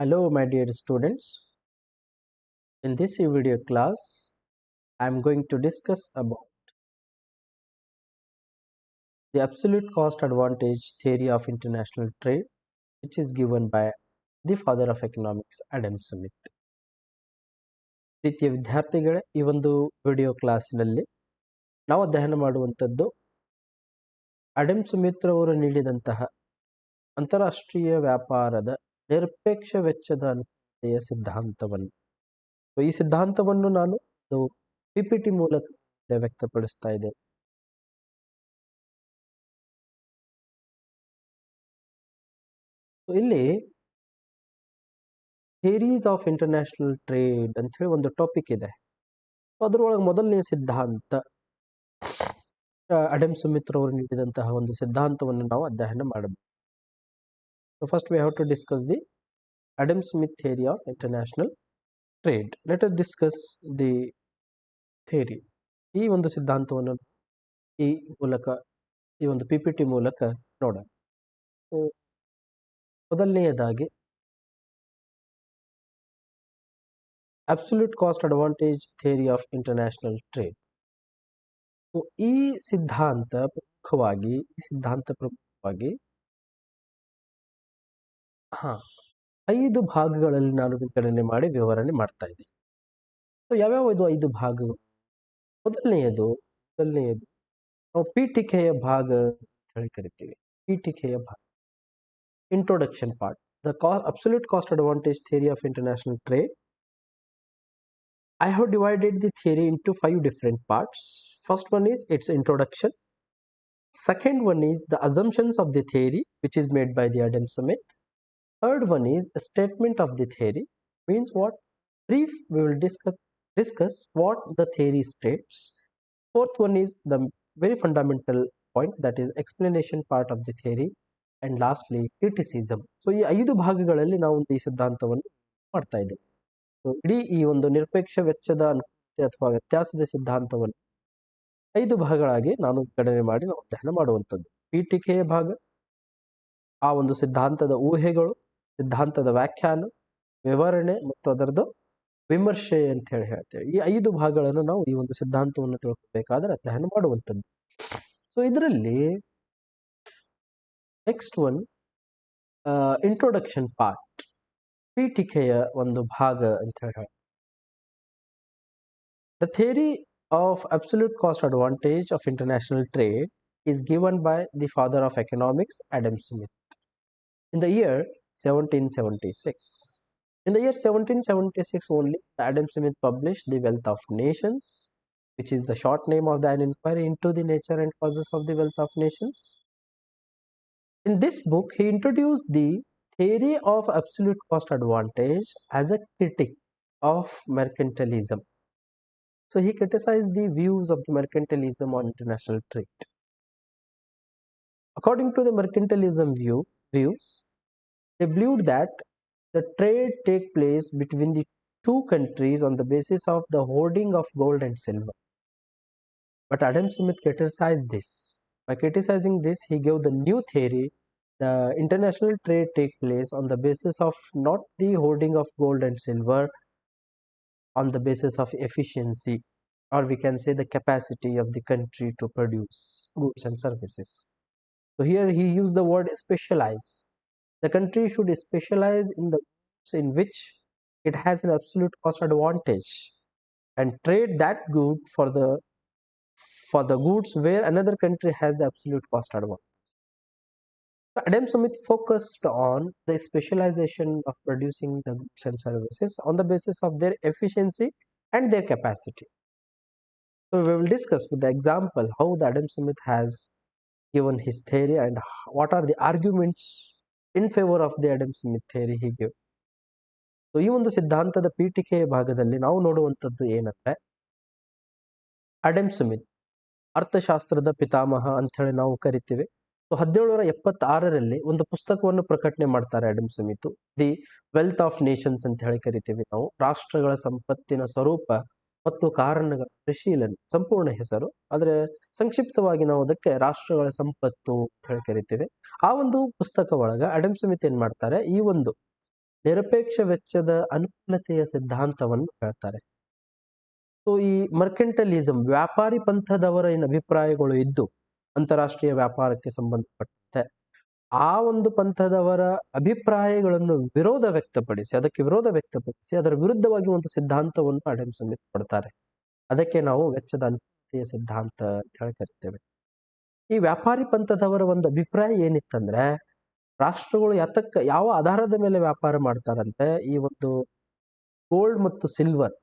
Hello, my dear students. In this video class, I am going to discuss about the absolute cost advantage theory of international trade, which is given by the father of economics, Adam Smith. ಪ್ರೀತಿಯ ವಿದ್ಯಾರ್ಥಿಗಳೇ, ಈ ಒಂದು video ಕ್ಲಾಸಿನಲ್ಲಿ ನಾವು ಅಧ್ಯಯನ ಮಾಡುವಂಥದ್ದು Adam Smith ರವರು ನೀಡಿದಂತಹ ಅಂತಾರಾಷ್ಟ್ರೀಯ ವ್ಯಾಪಾರದ ನಿರಪೇಕ್ಷ ವೆಚ್ಚದ ಅನ್ವಯ ಸಿದ್ಧಾಂತವನ್ನು. ಈ ಸಿದ್ಧಾಂತವನ್ನು ನಾನು ಪಿಪಿಟಿ ಮೂಲಕ ವ್ಯಕ್ತಪಡಿಸ್ತಾ ಇದ್ದೇನೆ. ಇಲ್ಲಿ ಥಿಯರೀಸ್ ಆಫ್ ಇಂಟರ್ನ್ಯಾಷನಲ್ ಟ್ರೇಡ್ ಅಂತ ಹೇಳಿ ಒಂದು ಟಾಪಿಕ್ ಇದೆ. ಅದರೊಳಗೆ ಮೊದಲನೇ ಸಿದ್ಧಾಂತ ಅಡಮ್ ಸ್ಮಿತ್ ರವರು ನೀಡಿದಂತಹ ಒಂದು ಸಿದ್ಧಾಂತವನ್ನು ನಾವು ಅಧ್ಯಯನ ಮಾಡಬೇಕು. First we have to discuss the Adam Smith theory of international trade. Let us discuss the theory. ಈ ಒಂದು ಸಿದ್ಧಾಂತವನ್ನು ಈ ಒಂದು ಪಿಪಿಟಿ ಮೂಲಕ ನೋಡೋಣ. ಮೊದಲನೆಯದಾಗಿ absolute cost advantage theory of international trade. ಈ ಸಿದ್ಧಾಂತ ಪ್ರಮುಖವಾಗಿ 5 ಭಾಗಗಳಲ್ಲಿ ನಾನು ವಿಂಗಡಣೆ ಮಾಡಿ ವಿವರಣೆ ಮಾಡ್ತಾ ಇದ್ದೀನಿ. ಯಾವ್ಯಾವ ಇದು 5 ಭಾಗಗಳು? ಮೊದಲನೆಯದು ನಾವು ಪೀಠಿಕೆಯ ಭಾಗ ಅಂತ ಹೇಳಿ ಕರಿತೀವಿ. ಪೀಠಿಕೆಯ ಭಾಗ, introduction part. The absolute cost advantage theory of international trade. I have divided the theory into 5 different parts. First one is its introduction. Second one is the assumptions of the theory, which is made by the Adam Smith. Third one is a statement of the theory. Means what? Brief, we will discuss what the theory states. Fourth one is the very fundamental point, that is explanation part of the theory. And lastly, criticism. So ಈ 5 ಭಾಗಗಳಲ್ಲಿ ನಾವು ಈ ಸಿದ್ಧಾಂತವನ್ನು ಮಾಡ್ತಾ ಇದ್ದೇವೆ. ಇಡೀ ಈ ಒಂದು ನಿರಪೇಕ್ಷ ವೆಚ್ಚದ ಅನುಕೂಲತೆ ಅಥವಾ ವ್ಯತ್ಯಾಸದ ಸಿದ್ಧಾಂತವನ್ನು 5 ಭಾಗಗಳಾಗಿ ನಾನು ವಿಂಗಡಣೆ ಮಾಡಿ ನಾವು ಅಧ್ಯಯನ ಮಾಡುವಂಥದ್ದು. ಪೀಠಿಕೆಯ ಭಾಗ, ಆ ಒಂದು ಸಿದ್ಧಾಂತದ ಊಹೆಗಳು, ಸಿದ್ಧಾಂತದ ವ್ಯಾಖ್ಯಾನ, ವಿವರಣೆ ಮತ್ತು ಅದರದ್ದು ವಿಮರ್ಶೆ ಅಂತ ಹೇಳಿ ಹೇಳ್ತೇವೆ. ಈ 5 ಭಾಗಗಳನ್ನು ನಾವು ಈ ಒಂದು ಸಿದ್ಧಾಂತವನ್ನು ತಿಳ್ಕೊಬೇಕಾದ್ರೆ ಅಧ್ಯಯನ ಮಾಡುವಂಥದ್ದು. ಸೊ ಇದರಲ್ಲಿ ನೆಕ್ಸ್ಟ್ ಒನ್ ಇಂಟ್ರೊಡಕ್ಷನ್ ಪಾರ್ಟ್, ಪೀಠಿಕೆಯ ಒಂದು ಭಾಗ ಅಂತ ಹೇಳಿ. The theory of absolute cost advantage of international trade is given by the father of economics, Adam Smith, in the year 1776. In the year 1776 only, Adam Smith published The Wealth of Nations, which is the short name of an inquiry into the nature and causes of the wealth of nations. In this book, he introduced the theory of absolute cost advantage as a critic of mercantilism. So he criticized the views of the mercantilism on international trade. According to the mercantilism views, they believed that the trade take place between the two countries on the basis of the hoarding of gold and silver. But Adam Smith criticized this. By criticizing this, he gave the new theory. The international trade take place on the basis of not the hoarding of gold and silver, on the basis of efficiency, or we can say the capacity of the country to produce goods and services. So here he used the word specialize. The country should specialize in the goods in which it has an absolute cost advantage and trade that good for the goods where another country has the absolute cost advantage. So Adam Smith focused on the specialization of producing the goods and services on the basis of their efficiency and their capacity. So we will discuss with the example how the Adam Smith has given his theory and what are the arguments in favor of the Adam Smith theory he gave. So ಈ ಒಂದು ಸಿದ್ಧಾಂತದ ಪೀಠಿಕೆಯ ಭಾಗದಲ್ಲಿ ನಾವು ನೋಡುವಂಥದ್ದು ಏನಂದ್ರೆ, Adam Smith ಅರ್ಥಶಾಸ್ತ್ರದ ಪಿತಾಮಹ ಅಂತ ಹೇಳಿ ನಾವು ಕರಿತೀವಿ. 1776ರಲ್ಲಿ ಒಂದು ಪುಸ್ತಕವನ್ನು ಪ್ರಕಟಣೆ ಮಾಡ್ತಾರೆ Adam Smith. The wealth of Nations ಅಂತ ಹೇಳಿ ಕರಿತೀವಿ ನಾವು. ರಾಷ್ಟ್ರಗಳ ಸಂಪತ್ತಿನ ಸ್ವರೂಪ ಮತ್ತು ಕಾರಣಗಳ ಪರಿಶೀಲನೆ, ಸಂಪೂರ್ಣ ಹೆಸರು, ಆದರೆ ಸಂಕ್ಷಿಪ್ತವಾಗಿ ನಾವು ಅದಕ್ಕೆ ರಾಷ್ಟ್ರಗಳ ಸಂಪತ್ತು ಅಂತ ಹೇಳಿ ಕರಿತೀವಿ. ಆ ಒಂದು ಪುಸ್ತಕ ಒಳಗ ಅಡಮ್ ಸ್ಮಿತ್ ಏನ್ ಮಾಡ್ತಾರೆ, ಈ ಒಂದು ನಿರಪೇಕ್ಷ ವೆಚ್ಚದ ಅನುಕೂಲತೆಯ ಸಿದ್ಧಾಂತವನ್ನು ಹೇಳ್ತಾರೆ. ಸೊ ಈ ಮರ್ಕೆಂಟಲಿಸಂ, ವ್ಯಾಪಾರಿ ಪಂಥದವರ ಏನು ಅಭಿಪ್ರಾಯಗಳು ಇದ್ದು ಅಂತಾರಾಷ್ಟ್ರೀಯ ವ್ಯಾಪಾರಕ್ಕೆ ಸಂಬಂಧಪಟ್ಟಂತೆ, ಆ ಒಂದು ಪಂಥದವರ ಅಭಿಪ್ರಾಯಗಳನ್ನು ಅದಕ್ಕೆ ವಿರೋಧ ವ್ಯಕ್ತಪಡಿಸಿ ಅದರ ವಿರುದ್ಧವಾಗಿ ಒಂದು ಸಿದ್ಧಾಂತವನ್ನು ಆಡಮ್ ಸ್ಮಿತ್ ಕೊಡ್ತಾರೆ. ಅದಕ್ಕೆ ನಾವು ವೆಚ್ಚದ ಅನುಕೂಲತೆಯ ಸಿದ್ಧಾಂತ ಅಂತ ಹೇಳಿ ಕರಿತೇವೆ. ಈ ವ್ಯಾಪಾರಿ ಪಂಥದವರ ಒಂದು ಅಭಿಪ್ರಾಯ ಏನಿತ್ತಂದ್ರೆ, ರಾಷ್ಟ್ರಗಳು ಯಾವ ಆಧಾರದ ಮೇಲೆ ವ್ಯಾಪಾರ ಮಾಡ್ತಾರಂತೆ, ಈ ಒಂದು ಗೋಲ್ಡ್ ಮತ್ತು ಸಿಲ್ವರ್,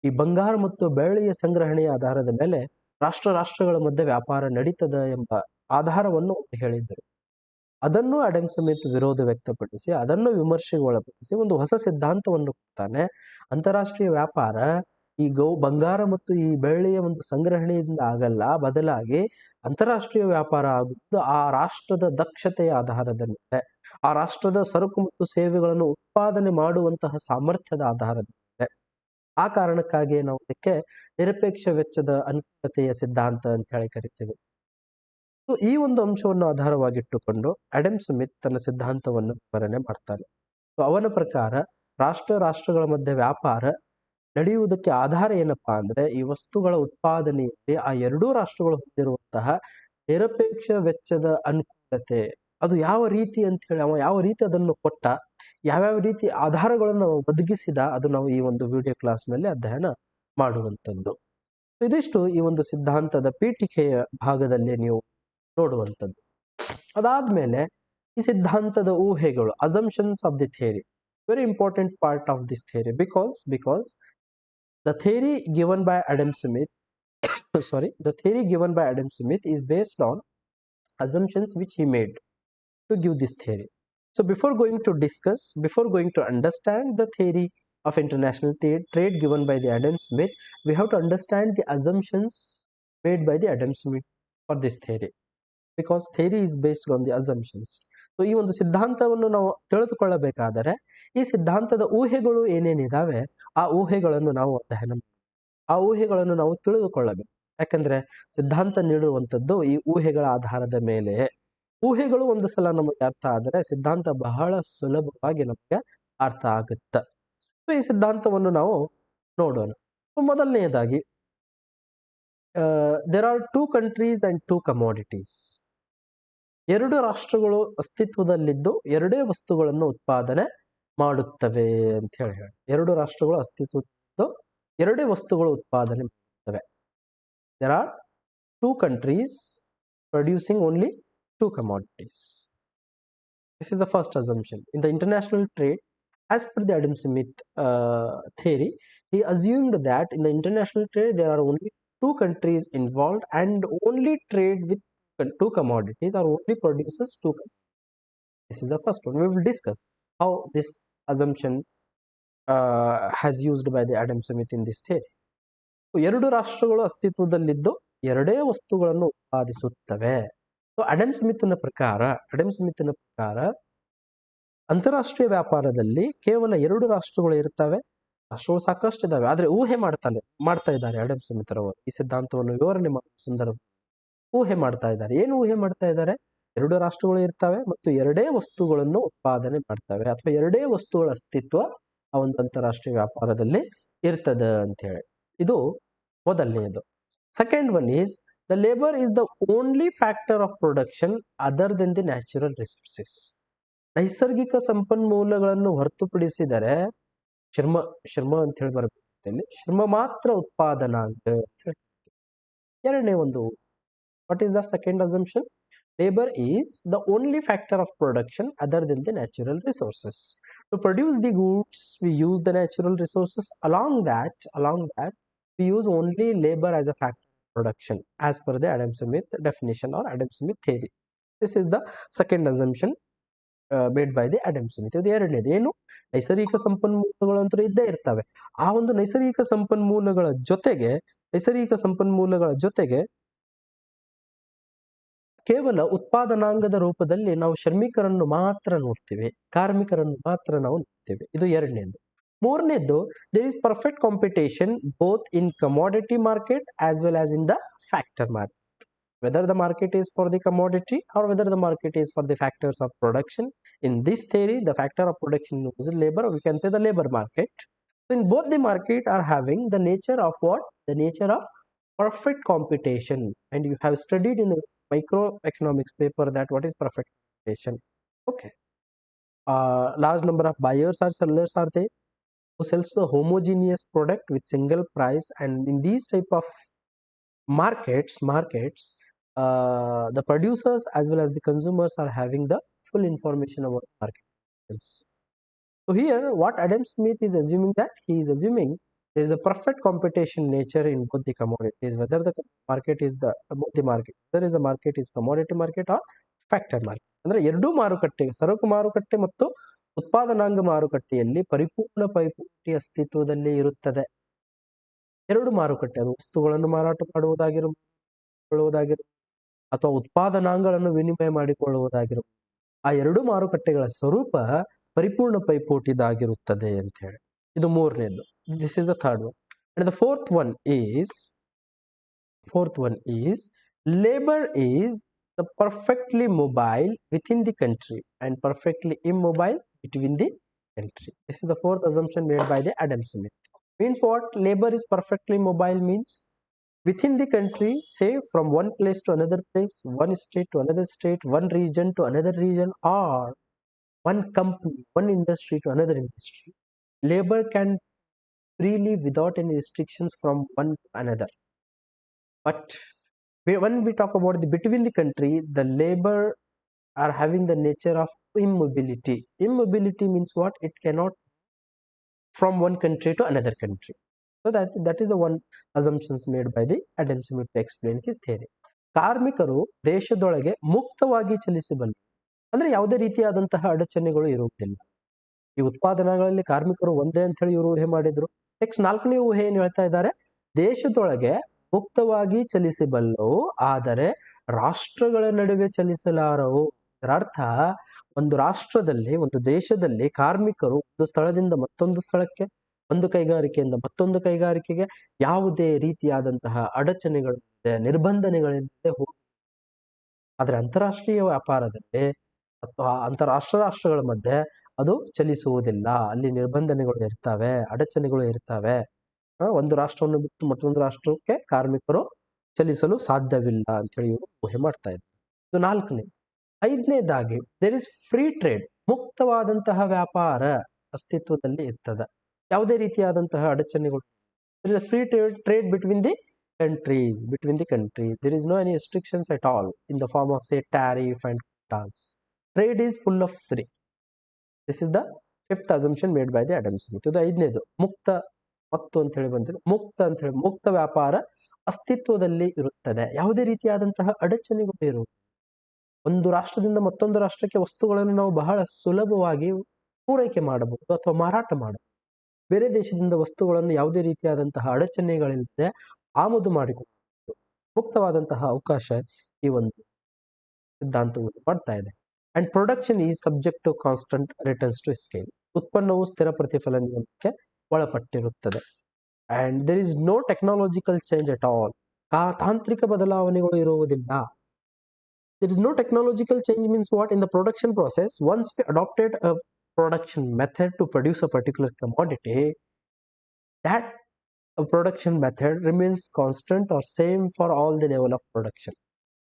ಈ ಬಂಗಾರ ಮತ್ತು ಬೆಳ್ಳಿಯ ಸಂಗ್ರಹಣೆಯ ಆಧಾರದ ಮೇಲೆ ರಾಷ್ಟ್ರಗಳ ಮಧ್ಯೆ ವ್ಯಾಪಾರ ನಡೀತದ ಎಂಬ ಆಧಾರವನ್ನು ಹೇಳಿದ್ದರು. ಅದನ್ನು ಆಡಮ್ ಸ್ಮಿತ್ ವಿರೋಧ ವ್ಯಕ್ತಪಡಿಸಿ ಅದನ್ನು ವಿಮರ್ಶೆಗೆ ಒಳಪಡಿಸಿ ಒಂದು ಹೊಸ ಸಿದ್ಧಾಂತವನ್ನು ಕೊಡ್ತಾನೆ. ಅಂತಾರಾಷ್ಟ್ರೀಯ ವ್ಯಾಪಾರ ಈ ಬಂಗಾರ ಮತ್ತು ಈ ಬೆಳ್ಳಿಯ ಒಂದು ಸಂಗ್ರಹಣೆಯಿಂದ ಆಗಲ್ಲ, ಬದಲಾಗಿ ಅಂತಾರಾಷ್ಟ್ರೀಯ ವ್ಯಾಪಾರ ಆಗುವುದು ಆ ರಾಷ್ಟ್ರದ ದಕ್ಷತೆಯ ಆಧಾರದ ಮೇಲೆ, ಆ ರಾಷ್ಟ್ರದ ಸರಕು ಮತ್ತು ಸೇವೆಗಳನ್ನು ಉತ್ಪಾದನೆ ಮಾಡುವಂತಹ ಸಾಮರ್ಥ್ಯದ ಆಧಾರದ ಮೇಲೆ. ಆ ಕಾರಣಕ್ಕಾಗಿ ನಾವು ಅದಕ್ಕೆ ನಿರಪೇಕ್ಷ ವೆಚ್ಚದ ಅನುಕೂಲತೆಯ ಸಿದ್ಧಾಂತ ಅಂತ ಹೇಳಿ ಕರಿತೇವೆ. ಈ ಒಂದು ಅಂಶವನ್ನು ಆಧಾರವಾಗಿಟ್ಟುಕೊಂಡು ಆಡಮ್ ಸ್ಮಿತ್ ತನ್ನ ಸಿದ್ಧಾಂತವನ್ನು ವಿವರಣೆ ಮಾಡ್ತಾನೆ. ಅವನ ಪ್ರಕಾರ ರಾಷ್ಟ್ರಗಳ ಮಧ್ಯೆ ವ್ಯಾಪಾರ ನಡೆಯುವುದಕ್ಕೆ ಆಧಾರ ಏನಪ್ಪಾ ಅಂದ್ರೆ, ಈ ವಸ್ತುಗಳ ಉತ್ಪಾದನೆಯಲ್ಲಿ ಆ ಎರಡೂ ರಾಷ್ಟ್ರಗಳು ಹೊಂದಿರುವಂತಹ ನಿರಪೇಕ್ಷ ವೆಚ್ಚದ ಅನುಕೂಲತೆ, ಅದು ಯಾವ ರೀತಿ ಅಂತ ಹೇಳಿ ಅವ ಯಾವ ರೀತಿ ಅದನ್ನು ಕೊಟ್ಟ, ಯಾವ್ಯಾವ ರೀತಿ ಆಧಾರಗಳನ್ನು ಒದಗಿಸಿದ, ಅದು ನಾವು ಈ ಒಂದು ವಿಡಿಯೋ ಕ್ಲಾಸ್ ನಲ್ಲಿ ಅಧ್ಯಯನ ಮಾಡುವಂಥದ್ದು. ಇದಿಷ್ಟು ಈ ಒಂದು ಸಿದ್ಧಾಂತದ ಪೀಠಿಕೆಯ ಭಾಗದಲ್ಲಿ ನೀವು ನೋಡುವಂಥದ್ದು. ಅದಾದ್ಮೇಲೆ ಈ ಸಿದ್ಧಾಂತದ ಊಹೆಗಳು, assumptions of the theory, very important part of this theory, because the theory given by Adam Smith is based on assumptions which he made to give this theory. So before going to understand the theory of international trade given by the Adam Smith, we have to understand the assumptions made by the Adam Smith for this theory, because theory is based on the assumptions. So ಈ ಒಂದು ಸಿದ್ಧಾಂತವನ್ನು ನಾವು ತಿಳಿದುಕೊಳ್ಳಬೇಕಾದರೆ ಈ ಸಿದ್ಧಾಂತದ ಊಹೆಗಳು ಏನೇನಿದಾವೆ ಆ ಊಹೆಗಳನ್ನು ನಾವು ತಿಳಿದುಕೊಳ್ಳಬೇಕು. ಯಾಕಂದ್ರೆ ಸಿದ್ಧಾಂತ ನೀಡುವಂಥದ್ದು ಈ ಊಹೆಗಳ ಆಧಾರದ ಮೇಲೆ. ಊಹೆಗಳು ಒಂದು ಸಲ ನಮಗೆ ಅರ್ಥ ಆದರೆ ಸಿದ್ಧಾಂತ ಬಹಳ ಸುಲಭವಾಗಿ ನಮಗೆ ಅರ್ಥ ಆಗುತ್ತೆ. ಸೊ ಈ ಸಿದ್ಧಾಂತವನ್ನು ನಾವು ನೋಡೋಣ. ಮೊದಲನೆಯದಾಗಿ, there are 2 countries and 2 commodities. 2 ರಾಷ್ಟ್ರಗಳು ಅಸ್ತಿತ್ವದಲ್ಲಿದ್ದು ಎರಡೇ ವಸ್ತುಗಳನ್ನು ಉತ್ಪಾದನೆ ಮಾಡುತ್ತವೆ ಅಂತ ಹೇಳಿ 2 ರಾಷ್ಟ್ರಗಳು ಅಸ್ತಿತ್ವದಲ್ಲಿದ್ದು ಎರಡೇ ವಸ್ತುಗಳು ಉತ್ಪಾದನೆ ಮಾಡುತ್ತವೆ. There are 2 countries producing only 2 commodities. This is the first assumption. In the international trade, as per the Adam Smith theory, he assumed that in the international trade there are only 2 countries involved and only trade with 2 commodities or only produces 2 commodities. This is the first one. We will discuss how this assumption has used by the Adam Smith in this theory. 2 ರಾಷ್ಟ್ರಗಳು ಅಸ್ತಿತ್ವದಲ್ಲಿದ್ದು ಎರಡೇ ವಸ್ತುಗಳನ್ನು ಉತ್ಪಾದಿಸುತ್ತವೆ. So Adam ಸ್ಮಿತ್ನ ಪ್ರಕಾರ ಅಂತಾರಾಷ್ಟ್ರೀಯ ವ್ಯಾಪಾರದಲ್ಲಿ ಕೇವಲ 2 ರಾಷ್ಟ್ರಗಳು ಇರ್ತವೆ. ರಾಷ್ಟ್ರಗಳು ಸಾಕಷ್ಟು ಇದಾವೆ, ಆದ್ರೆ ಊಹೆ ಮಾಡ್ತಾ ಇದ್ದಾರೆ ಅಡಮ್ ಸ್ಮಿತ್ ರವರು. ಈ ಸಿದ್ಧಾಂತವನ್ನು ವಿವರಣೆ ಮಾಡುವ ಸಂದರ್ಭ ಊಹೆ ಮಾಡ್ತಾ ಇದ್ದಾರೆ. ಏನು ಊಹೆ ಮಾಡ್ತಾ ಇದ್ದಾರೆ? 2 ರಾಷ್ಟ್ರಗಳು ಇರ್ತವೆ ಮತ್ತು ಎರಡೇ ವಸ್ತುಗಳನ್ನು ಉತ್ಪಾದನೆ ಮಾಡ್ತವೆ, ಅಥವಾ ಎರಡೇ ವಸ್ತುಗಳ ಅಸ್ತಿತ್ವ ಆ ಒಂದು ಅಂತಾರಾಷ್ಟ್ರೀಯ ವ್ಯಾಪಾರದಲ್ಲಿ ಇರ್ತದ ಅಂತ ಹೇಳಿ. ಇದು ಮೊದಲನೆಯದು. Second one is the labour is the only factor of production other than the natural resources. ನೈಸರ್ಗಿಕ ಸಂಪನ್ಮೂಲಗಳನ್ನು ಹೊರತುಪಡಿಸಿದರೆ ಶ್ರಮ ಅಂತ ಹೇಳಿ ಬರಬೇಕು. ಶ್ರಮ ಮಾತ್ರ ಉತ್ಪಾದನಾಂಗ ಅಂತ ಹೇಳಿ. ಎರಡನೇ ಒಂದು, what is the second assumption? Labor is the only factor of production other than the natural resources. To produce the goods, we use the natural resources. Along that, we use only labor as a factor of production, as per the Adam Smith definition or Adam Smith theory. This is the second assumption made by the Adam Smith. ಇದು ಎರಡನೇದು. ಏನು? ನೈಸರ್ಗಿಕ ಸಂಪನ್ಮೂಲಗಳು ಅಂತೂ ಇದ್ದೇ ಇರ್ತವೆ. ಆ ಒಂದು ನೈಸರ್ಗಿಕ ಸಂಪನ್ಮೂಲಗಳ ಜೊತೆಗೆ ಕೇವಲ ಉತ್ಪಾದನಾಂಗದ ರೂಪದಲ್ಲಿ ನಾವು ಕಾರ್ಮಿಕರನ್ನು ಮಾತ್ರ ನಾವು ನೋಡ್ತೀವಿ. ಇದು ಎರಡನೇದು. ಮೂರನೇದು, there is perfect competition both in commodity market as well as in the factor market. whether the market is for the commodity or whether the market is for the factors of production. In this theory, the factor of production is labor, we can say the labor market. In both the market are having the nature of what? The nature of perfect competition. And you have studied in the microeconomics paper that what is perfect competition. Okay. Large number of buyers or sellers are there who sells the homogeneous product with single price, and in these type of markets, the producers as well as the consumers are having the full information about market trends. So here what Adam Smith is assuming, that he is assuming there is a perfect competition nature in both the commodities, whether the market is both the market, whether is the market is commodity market or factor market. ಅಂದ್ರೆ ಎರಡೂ ಮಾರುಕಟ್ಟೆ, ಸರಕು ಮಾರುಕಟ್ಟೆ ಮತ್ತು ಉತ್ಪಾದನಾಂಗ ಮಾರುಕಟ್ಟೆಯಲ್ಲಿ ಪರಿಪೂರ್ಣ ಪೈಪೋಟಿ ಅಸ್ತಿತ್ವದಲ್ಲಿ ಇರುತ್ತದೆ. ಎರಡು ಮಾರುಕಟ್ಟೆ, ಅದು ವಸ್ತುಗಳನ್ನು ಮಾರಾಟ ಮಾಡುವುದಾಗಿರುವುದು ಅಥವಾ ಉತ್ಪಾದನಾಂಗಗಳನ್ನು ವಿನಿಮಯ ಮಾಡಿಕೊಳ್ಳುವುದಾಗಿರುವುದು, ಆ ಎರಡು ಮಾರುಕಟ್ಟೆಗಳ ಸ್ವರೂಪ ಪರಿಪೂರ್ಣ ಪೈಪೋಟಿದಾಗಿರುತ್ತದೆ ಅಂತ ಹೇಳಿ. ಇದು ಮೂರನೇದು. This is the third one. And the fourth one is labour is the perfectly mobile with in the country and perfectly immobile between the country. This is the fourth assumption made by the Adam Smith. Means what? Labor is perfectly mobile means within the country, say from one place to another place, one state to another state, one region to another region, or one company, one industry to another industry. Labor can freely without any restrictions from one to another. But when we talk about the between the country, the labor are having the nature of immobility. Immobility means what? It cannot from one country to another country. So that is the one assumptions made by the Adam Smith to explain his theory. ಕಾರ್ಮಿಕರು ದೇಶದೊಳಗೆ ಮುಕ್ತವಾಗಿ ಚಲಿಸಬಲ್ಲರು, ಅಂದ್ರೆ ಯಾವುದೇ ರೀತಿಯಾದಂತಹ ಅಡಚಣೆಗಳು ಇರುವುದಿಲ್ಲ. ಈ ಉತ್ಪಾದನೆಗಳಲ್ಲಿ ಕಾರ್ಮಿಕರು ಒಂದೇ ಅಂತ ಹೇಳಿ ಇವರು ಊಹೆ ಮಾಡಿದ್ರು. ನೆಕ್ಸ್ಟ್ ನಾಲ್ಕನೇ ಊಹೆ ಏನ್ ಹೇಳ್ತಾ ಇದ್ದಾರೆ? ದೇಶದೊಳಗೆ ಮುಕ್ತವಾಗಿ ಚಲಿಸಬಲ್ಲವು, ಆದರೆ ರಾಷ್ಟ್ರಗಳ ನಡುವೆ ಚಲಿಸಲಾರವು. ಇದರ ಅರ್ಥ, ಒಂದು ರಾಷ್ಟ್ರದಲ್ಲಿ, ಒಂದು ದೇಶದಲ್ಲಿ ಕಾರ್ಮಿಕರು ಒಂದು ಸ್ಥಳದಿಂದ ಮತ್ತೊಂದು ಸ್ಥಳಕ್ಕೆ, ಒಂದು ಕೈಗಾರಿಕೆಯಿಂದ ಮತ್ತೊಂದು ಕೈಗಾರಿಕೆಗೆ ಯಾವುದೇ ರೀತಿಯಾದಂತಹ ಅಡಚಣೆಗಳಿಂದ ನಿರ್ಬಂಧನೆಗಳಿಂದ ಹೋಗಿ, ಆದರೆ ಅಂತಾರಾಷ್ಟ್ರೀಯ ವ್ಯಾಪಾರದಲ್ಲಿ ಅಥವಾ ರಾಷ್ಟ್ರಗಳ ಮಧ್ಯೆ ಅದು ಚಲಿಸುವುದಿಲ್ಲ. ಅಲ್ಲಿ ನಿರ್ಬಂಧನೆಗಳು ಇರ್ತವೆ, ಅಡಚಣೆಗಳು ಇರ್ತವೆ. ಒಂದು ರಾಷ್ಟ್ರವನ್ನು ಬಿಟ್ಟು ಮತ್ತೊಂದು ರಾಷ್ಟ್ರಕ್ಕೆ ಕಾರ್ಮಿಕರು ಚಲಿಸಲು ಸಾಧ್ಯವಿಲ್ಲ ಅಂತ ಹೇಳಿ ಇವರು ಊಹೆ ಮಾಡ್ತಾ ಇದ್ದಾರೆ. ಇದು ನಾಲ್ಕನೇ. ಐದನೇದಾಗಿ ದೇರ್ ಇಸ್ ಫ್ರೀ ಟ್ರೇಡ್, ಮುಕ್ತವಾದಂತಹ ವ್ಯಾಪಾರ ಅಸ್ತಿತ್ವದಲ್ಲಿ ಇರ್ತದೆ. ಯಾವುದೇ ರೀತಿಯಾದಂತಹ ಅಡಚಣೆಗಳು, free trade between the countries, between the country. There is no any restrictions at all in the form of say tariff and quotas. Trade is full of free. This is the fifth assumption made by the Adam Smith. ಇದು ಐದನೇದು. ಮುಕ್ತ ಮತ್ತು ಅಂತ ಹೇಳಿ ಬಂದಿದೆ. ಮುಕ್ತ ಅಂತ ಹೇಳಿ ಮುಕ್ತ ವ್ಯಾಪಾರ ಅಸ್ತಿತ್ವದಲ್ಲಿ ಇರುತ್ತದೆ, ಯಾವುದೇ ರೀತಿಯಾದಂತಹ ಅಡಚಣೆಗಳು ಇರುವುದು. ಒಂದು ರಾಷ್ಟ್ರದಿಂದ ಮತ್ತೊಂದು ರಾಷ್ಟ್ರಕ್ಕೆ ವಸ್ತುಗಳನ್ನು ನಾವು ಬಹಳ ಸುಲಭವಾಗಿ ಪೂರೈಕೆ ಮಾಡಬಹುದು ಅಥವಾ ಮಾರಾಟ ಮಾಡಬಹುದು. ಬೇರೆ ದೇಶದಿಂದ ವಸ್ತುಗಳನ್ನು ಯಾವುದೇ ರೀತಿಯಾದಂತಹ ಅಡಚಣೆಗಳಿಲ್ಲದೆ ಆಮದು ಮಾಡಿಕೊಳ್ಳಬಹುದು. ಮುಕ್ತವಾದಂತಹ ಅವಕಾಶ ಈ ಒಂದು ಸಿದ್ಧಾಂತವು ಮಾಡ್ತಾ ಇದೆ. And production is subject to constant returns to scale. ಉತ್ಪನ್ನವು ಸ್ಥಿರ ಪ್ರತಿಫಲ ನಿಯಮಕ್ಕೆ ಒಳಪಟ್ಟಿರುತ್ತದೆ. And there is no technological change at all. ತಾಂತ್ರಿಕ ಬದಲಾವಣೆಗಳು ಇರುವುದಿಲ್ಲ. There is no technological change means what? In the production process, once we adopted a production method to produce a particular commodity, that production method remains constant or same for all the level of production.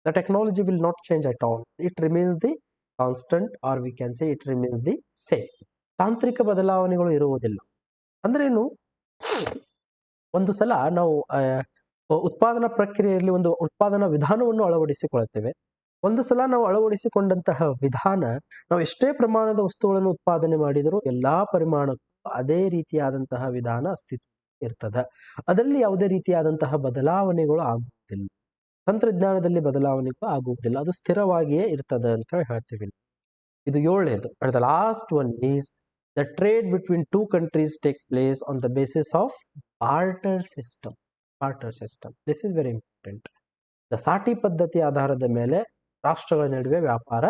The technology will not change at all. It remains the constant, or we can say it remains the same. ತಾಂತ್ರಿಕ ಬದಲಾವಣೆಗಳು ಇರುವುದಿಲ್ಲ. ಅಂದ್ರೇನು? ಒಂದು ಸಲ ನಾವು ಉತ್ಪಾದನಾ ಪ್ರಕ್ರಿಯೆಯಲ್ಲಿ ಒಂದು ಉತ್ಪಾದನಾ ವಿಧಾನವನ್ನು ಅಳವಡಿಸಿಕೊಳ್ಳುತ್ತೇವೆ. ಒಂದು ಸಲ ನಾವು ಅಳವಡಿಸಿಕೊಂಡಂತಹ ವಿಧಾನ, ನಾವು ಎಷ್ಟೇ ಪ್ರಮಾಣದ ವಸ್ತುಗಳನ್ನು ಉತ್ಪಾದನೆ ಮಾಡಿದರೂ ಎಲ್ಲಾ ಪರಿಮಾಣಕ್ಕೂ ಅದೇ ರೀತಿಯಾದಂತಹ ವಿಧಾನ ಅಸ್ತಿತ್ವ ಇರ್ತದೆ. ಅದರಲ್ಲಿ ಯಾವುದೇ ರೀತಿಯಾದಂತಹ ಬದಲಾವಣೆಗಳು ಆಗುವುದಿಲ್ಲ. ತಂತ್ರಜ್ಞಾನದಲ್ಲಿ ಬದಲಾವಣೆಗಳು ಆಗುವುದಿಲ್ಲ, ಅದು ಸ್ಥಿರವಾಗಿಯೇ ಇರ್ತದೆ ಅಂತ ಹೇಳ್ತೀವಿ. ಇದು ಏಳನೇದು. And the last one is the trade between two countries take place on the basis of barter system. Barter system, this is very important. The ಸಾಟಿ ಪದ್ಧತಿ ಆಧಾರದ ಮೇಲೆ ರಾಷ್ಟ್ರಗಳ ನಡುವೆ ವ್ಯಾಪಾರ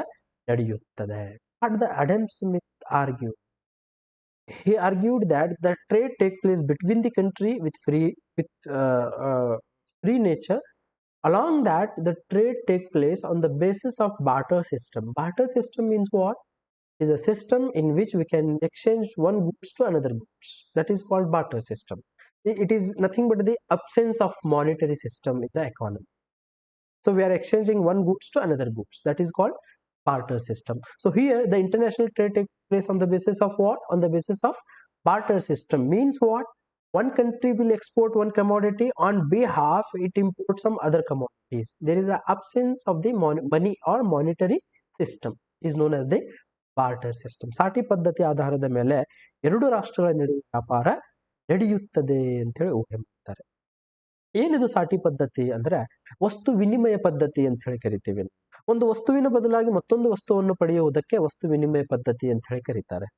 ನಡೆಯುತ್ತದೆ. What the Adam Smith argued? He argued that the trade take place between the country with free nature Along that, the trade take place on the basis of barter system. Barter system means what? Is a system in which we can exchange one goods to another goods. That is called barter system. It is nothing but the absence of monetary system in the economy. So we are exchanging one goods to another goods. That is called barter system. So here the international trade takes place on the basis of what? On the basis of barter system. Means what? One country will export one commodity, on behalf it imports some other commodities. There is an absence of the money or monetary system, is known as the barter system. ಸಾಟಿ ಪದ್ಧತಿ ಆಧಾರದ ಮೇಲೆ ಎರಡು ರಾಷ್ಟ್ರಗಳ ನಡುವೆ ವ್ಯಾಪಾರ ನಡೆಯುತ್ತದೆ ಅಂತ ಹೇಳಿ ಊಹೆ ಮಾಡ್ತಾರೆ. ಏನಿದು ಸಾಟಿ ಪದ್ಧತಿ ಅಂದ್ರೆ ವಸ್ತು ವಿನಿಮಯ ಪದ್ಧತಿ ಅಂತ ಹೇಳಿ ಕರಿತೀವಿ. ಒಂದು ವಸ್ತುವಿನ ಬದಲಾಗಿ ಮತ್ತೊಂದು ವಸ್ತುವನ್ನು ಪಡೆಯುವುದಕ್ಕೆ ವಸ್ತು ವಿನಿಮಯ ಪದ್ಧತಿ ಅಂತ ಹೇಳಿ ಕರೀತಾರೆ.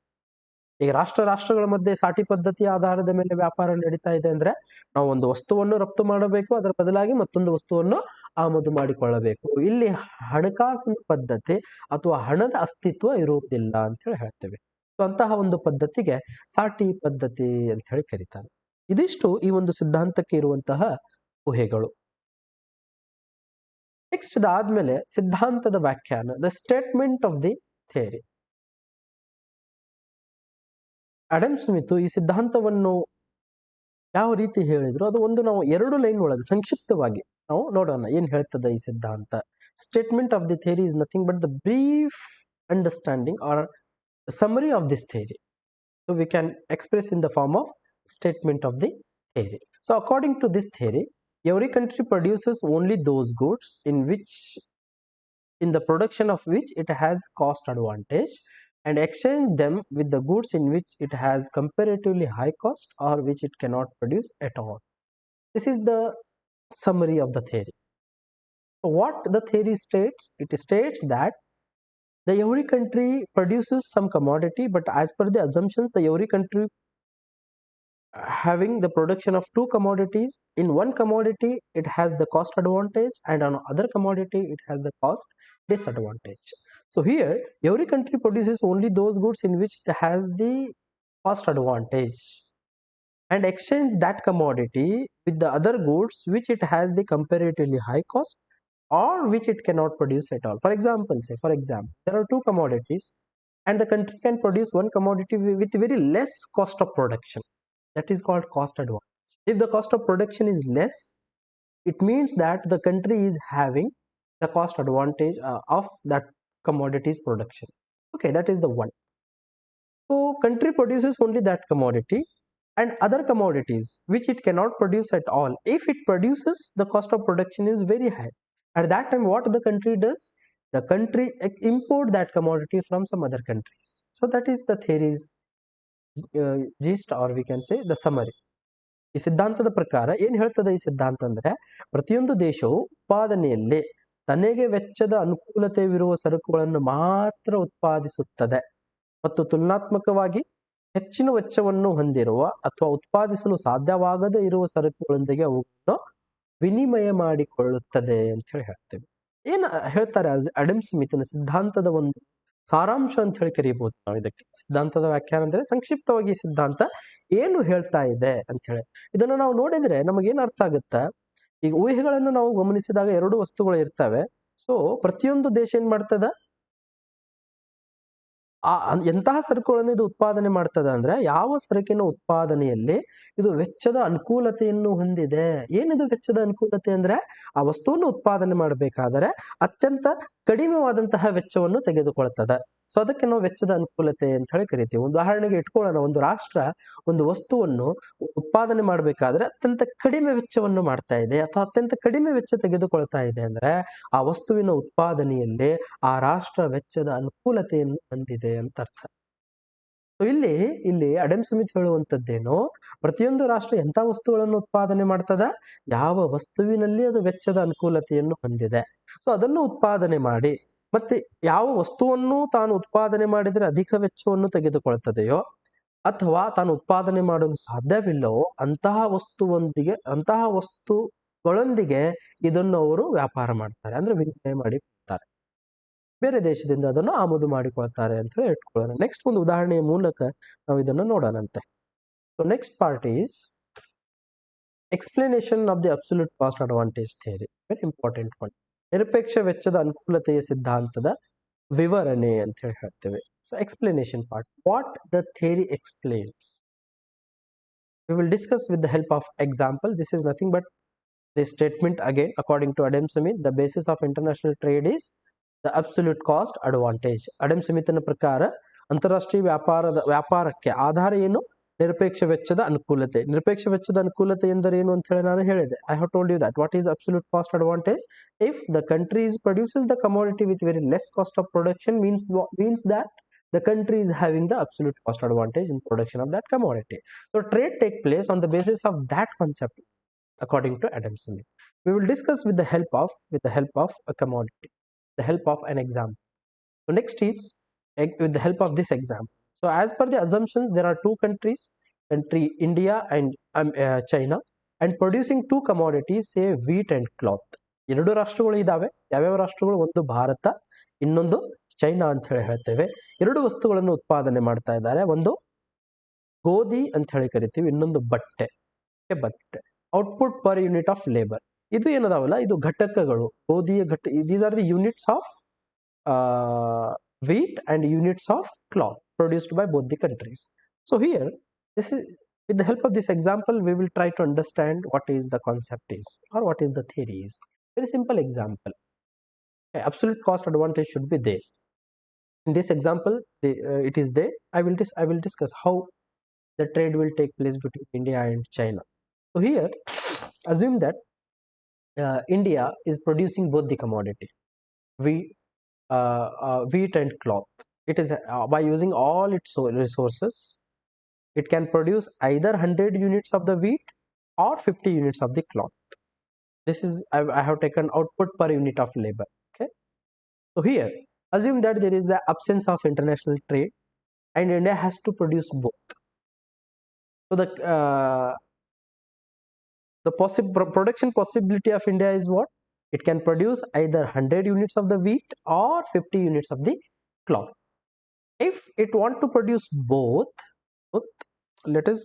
ಈಗ ರಾಷ್ಟ್ರಗಳ ಮಧ್ಯೆ ಸಾಟಿ ಪದ್ಧತಿಯ ಆಧಾರದ ಮೇಲೆ ವ್ಯಾಪಾರ ನಡೀತಾ ಇದೆ ಅಂದ್ರೆ ನಾವು ಒಂದು ವಸ್ತುವನ್ನು ರಫ್ತು ಮಾಡಬೇಕು, ಅದರ ಬದಲಾಗಿ ಮತ್ತೊಂದು ವಸ್ತುವನ್ನು ಆಮದು ಮಾಡಿಕೊಳ್ಳಬೇಕು. ಇಲ್ಲಿ ಹಣಕಾಸಿನ ಪದ್ಧತಿ ಅಥವಾ ಹಣದ ಅಸ್ತಿತ್ವ ಇರುವುದಿಲ್ಲ ಅಂತ ಹೇಳಿ ಹೇಳ್ತೇವೆ. ಸೊ ಅಂತಹ ಒಂದು ಪದ್ಧತಿಗೆ ಸಾಟಿ ಪದ್ಧತಿ ಅಂತ ಹೇಳಿ ಕರೀತಾರೆ. ಇದಿಷ್ಟು ಈ ಒಂದು ಸಿದ್ಧಾಂತಕ್ಕೆ ಇರುವಂತಹ ಊಹೆಗಳು. ನೆಕ್ಸ್ಟ್ ಇದಾದ್ಮೇಲೆ ಸಿದ್ಧಾಂತದ ವ್ಯಾಖ್ಯಾನ, the statement of the theory. Adam Smith ಈ ಸಿದ್ಧಾಂತವನ್ನು ಯಾವ ರೀತಿ ಹೇಳಿದ್ರು ಅದು ಒಂದು ನಾವು 2 ಲೈನ್ ಒಳಗೆ ಸಂಕ್ಷಿಪ್ತವಾಗಿ ನಾವು ನೋಡೋಣ ಏನ್ ಹೇಳ್ತದೆ ಈ ಸಿದ್ಧಾಂತ. Statement of the theory is nothing but the brief understanding or summary of this theory. So we can express in the form of statement of the theory. So according to this theory, every country produces only those goods in the production of which it has cost advantage, and exchange them with the goods in which it has comparatively high cost or which it cannot produce at all. This is the summary of the theory. So what the theory states? It states that every country produces some commodity, but as per the assumptions, every country having the production of 2 commodities. In one commodity it has the cost advantage, and on other commodity it has the cost disadvantage. So here every country produces only those goods in which it has the cost advantage, and exchange that commodity with the other goods which it has the comparatively high cost or which it cannot produce at all. For example, there are 2 commodities and the country can produce one commodity with very less cost of production. That is called cost advantage. If the cost of production is less, it means that the country is having the cost advantage of that commodity's production. Okay, that is the one. So country produces only that commodity and other commodities which it cannot produce at all. If it produces, the cost of production is very high. At that time, what the country does? The country import that commodity from some other countries. So that is the theory's gist, or we can say the summary. ಈ ಸಿದ್ಧಾಂತದ ಪ್ರಕಾರ ಏನ್ ಹೇಳ್ತದೆ ಈ ಸಿದ್ಧಾಂತ ಅಂದ್ರೆ, ಪ್ರತಿಯೊಂದು ದೇಶವು ಉತ್ಪಾದನೆಯಲ್ಲಿ ತನಗೆ ವೆಚ್ಚದ ಅನುಕೂಲತೆವಿರುವ ಸರಕುಗಳನ್ನು ಮಾತ್ರ ಉತ್ಪಾದಿಸುತ್ತದೆ ಮತ್ತು ತುಲನಾತ್ಮಕವಾಗಿ ಹೆಚ್ಚಿನ ವೆಚ್ಚವನ್ನು ಹೊಂದಿರುವ ಅಥವಾ ಉತ್ಪಾದಿಸಲು ಸಾಧ್ಯವಾಗದೇ ಇರುವ ಸರಕುಗಳೊಂದಿಗೆ ಅವುಗಳನ್ನು ವಿನಿಮಯ ಮಾಡಿಕೊಳ್ಳುತ್ತದೆ ಅಂತ ಹೇಳಿ ಹೇಳ್ತೇವೆ. ಏನ್ ಹೇಳ್ತಾರೆ ಅಡಮ್ ಸ್ಮಿತ್ನ ಸಿದ್ಧಾಂತದ ಒಂದು ಸಾರಾಂಶ ಅಂತ ಹೇಳಿ ಕರೀಬಹುದು ನಾವು ಇದಕ್ಕೆ. ಸಿದ್ಧಾಂತದ ವ್ಯಾಖ್ಯಾನ ಅಂದ್ರೆ ಸಂಕ್ಷಿಪ್ತವಾಗಿ ಸಿದ್ಧಾಂತ ಏನು ಹೇಳ್ತಾ ಇದೆ ಅಂತ ಹೇಳಿ. ಇದನ್ನು ನಾವು ನೋಡಿದ್ರೆ ನಮಗೇನ್ ಅರ್ಥ ಆಗುತ್ತೆ, ಈಗ ಊಹೆಗಳನ್ನು ನಾವು ಗಮನಿಸಿದಾಗ 2 ವಸ್ತುಗಳು ಇರ್ತವೆ. ಸೊ ಪ್ರತಿಯೊಂದು ದೇಶ ಏನ್ ಮಾಡ್ತದ, ಎಂತಹ ಸರಕುಗಳನ್ನು ಇದು ಉತ್ಪಾದನೆ ಮಾಡ್ತದೆ ಅಂದ್ರೆ, ಯಾವ ಸರಕಿನ ಉತ್ಪಾದನೆಯಲ್ಲಿ ಇದು ವೆಚ್ಚದ ಅನುಕೂಲತೆಯನ್ನು ಹೊಂದಿದೆ. ಏನಿದು ವೆಚ್ಚದ ಅನುಕೂಲತೆ ಅಂದ್ರೆ, ಆ ವಸ್ತುವನ್ನು ಉತ್ಪಾದನೆ ಮಾಡಬೇಕಾದರೆ ಅತ್ಯಂತ ಕಡಿಮೆವಾದಂತಹ ವೆಚ್ಚವನ್ನು ತೆಗೆದುಕೊಳ್ತದೆ. ಸೊ ಅದಕ್ಕೆ ನಾವು ವೆಚ್ಚದ ಅನುಕೂಲತೆ ಅಂತ ಹೇಳಿ ಕರಿತೀವಿ. ಒಂದು ಉದಾಹರಣೆಗೆ ಇಟ್ಕೊಳ್ಳೋಣ, ಒಂದು ರಾಷ್ಟ್ರ ಒಂದು ವಸ್ತುವನ್ನು ಉತ್ಪಾದನೆ ಮಾಡಬೇಕಾದ್ರೆ ಅತ್ಯಂತ ಕಡಿಮೆ ವೆಚ್ಚವನ್ನು ಮಾಡ್ತಾ ಇದೆ ಅಥವಾ ಅತ್ಯಂತ ಕಡಿಮೆ ವೆಚ್ಚ ತೆಗೆದುಕೊಳ್ತಾ ಇದೆ ಅಂದ್ರೆ, ಆ ವಸ್ತುವಿನ ಉತ್ಪಾದನೆಯಲ್ಲಿ ಆ ರಾಷ್ಟ್ರ ವೆಚ್ಚದ ಅನುಕೂಲತೆಯನ್ನು ಹೊಂದಿದೆ ಅಂತ ಅರ್ಥ. ಇಲ್ಲಿ ಅಡಮ್ ಸ್ಮಿತ್ ಹೇಳುವಂತದ್ದೇನು, ಪ್ರತಿಯೊಂದು ರಾಷ್ಟ್ರ ಎಂಥ ವಸ್ತುಗಳನ್ನು ಉತ್ಪಾದನೆ ಮಾಡ್ತದ, ಯಾವ ವಸ್ತುವಿನಲ್ಲಿ ಅದು ವೆಚ್ಚದ ಅನುಕೂಲತೆಯನ್ನು ಹೊಂದಿದೆ, ಸೊ ಅದನ್ನು ಉತ್ಪಾದನೆ ಮಾಡಿ, ಮತ್ತೆ ಯಾವ ವಸ್ತುವನ್ನು ತಾನು ಉತ್ಪಾದನೆ ಮಾಡಿದ್ರೆ ಅಧಿಕ ವೆಚ್ಚವನ್ನು ತೆಗೆದುಕೊಳ್ತದೆಯೋ ಅಥವಾ ತಾನು ಉತ್ಪಾದನೆ ಮಾಡಲು ಸಾಧ್ಯವಿಲ್ಲವೋ ಅಂತಹ ವಸ್ತುಗಳೊಂದಿಗೆ ಇದನ್ನು ಅವರು ವ್ಯಾಪಾರ ಮಾಡ್ತಾರೆ, ಅಂದ್ರೆ ವಿನಿಮಯ ಮಾಡಿಕೊಳ್ತಾರೆ. ಬೇರೆ ದೇಶದಿಂದ ಅದನ್ನು ಆಮದು ಮಾಡಿಕೊಳ್ತಾರೆ ಅಂತ ಹೇಳಿ ಇಟ್ಕೊಳ್ಳೋಣ. ನೆಕ್ಸ್ಟ್ ಒಂದು ಉದಾಹರಣೆಯ ಮೂಲಕ ನಾವು ಇದನ್ನು ನೋಡೋಣಂತೆ. So next part is explanation of the absolute cost advantage theory, very important one. ನಿರಪೇಕ್ಷ ವೆಚ್ಚದ ಅನುಕೂಲತೆಯ ಸಿದ್ಧಾಂತದ ವಿವರಣೆ ಅಂತ ಹೇಳಿ ಹೇಳ್ತೇವೆ. So explanation part, what the theory explains, we will discuss with the help of example. This is nothing but this statement again. According to Adam Smith, the basis of international trade is the absolute cost advantage. Adam Smith ನ ಪ್ರಕಾರ ಅಂತಾರಾಷ್ಟ್ರೀಯ ವ್ಯಾಪಾರಕ್ಕೆ ಆಧಾರ ಏನು? ನಿರಪೇಕ್ಷ ವೆಚ್ಚದ ಅನುಕೂಲತೆ. ನಿರಪೇಕ್ಷ ವೆಚ್ಚದ ಅನುಕೂಲತೆ ಎಂದರೆ ಏನು ಅಂತ ಹೇಳಿ ನಾನು ಹೇಳಿದೆ. I have told you that. What is absolute cost advantage? If the country produces the commodity with very less cost of production, means that the country is having the absolute cost advantage in production of that commodity. So trade take place on the basis of that concept, according to Adam Smith. We will discuss with the help of a commodity, the help of an example. So next is with the help of this example. So as per the assumptions, there are two countries, country India and China, and producing two commodities, say wheat and cloth. ಎರಡು ರಾಷ್ಟ್ರಗಳು ಇದಾವೆ. ಯಾವ್ಯಾವ ರಾಷ್ಟ್ರಗಳು? ಒಂದು ಭಾರತ, ಇನ್ನೊಂದು China ಅಂತ ಹೇಳಿ ಹೇಳ್ತೇವೆ. ಎರಡು ವಸ್ತುಗಳನ್ನು ಉತ್ಪಾದನೆ ಮಾಡ್ತಾ ಇದ್ದಾರೆ. ಒಂದು ಗೋಧಿ ಅಂತ ಹೇಳಿ ಕರಿತೀವಿ, ಇನ್ನೊಂದು ಬಟ್ಟೆ. Output per unit of labour, ಇದು ಏನದಾವಲ್ಲ, ಇದು ಘಟಕಗಳು. ಗೋಧಿಯ these are the units of wheat and units of cloth produced by both the countries. So here, this is with the help of this example, we will try to understand what is the concept is, or what is the theory is. Very simple example. Okay, absolute cost advantage should be there. In this example, it is there. I will discuss how the trade will take place between India and China. So here, assume that India is producing both the commodity, wheat and cloth. It is by using all its resources, it can produce either 100 units of the wheat or 50 units of the cloth. This is I have taken output per unit of labor. Okay, so here assume that there is the absence of international trade and India has to produce both. So the production possibility of India is what? It can produce either 100 units of the wheat or 50 units of the cloth. If it want to produce both, let us,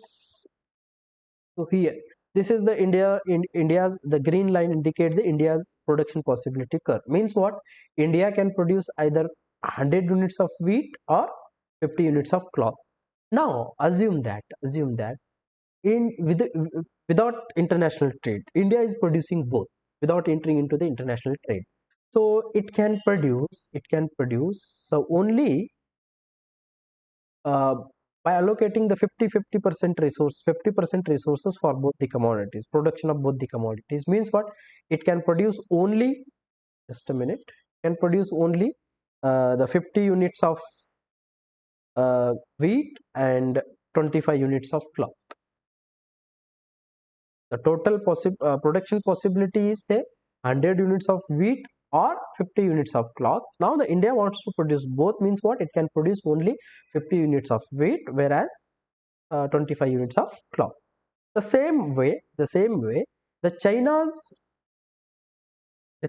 so here, this is the India's, the green line indicates the India's production possibility curve. Means what? India can produce either 100 units of wheat or 50 units of cloth. Now assume that without international trade, India is producing both without entering into the international trade. So it can produce so only by allocating the 50% resources for both the commodities, production of both the commodities. Means what? It can produce only, just a minute, can produce only the 50 units of wheat and 25 units of cloth. The total production possibility is, say, 100 units of wheat or 50 units of cloth. Now the India wants to produce both. Means what? It can produce only 50 units of wheat, whereas 25 units of cloth. The same way, the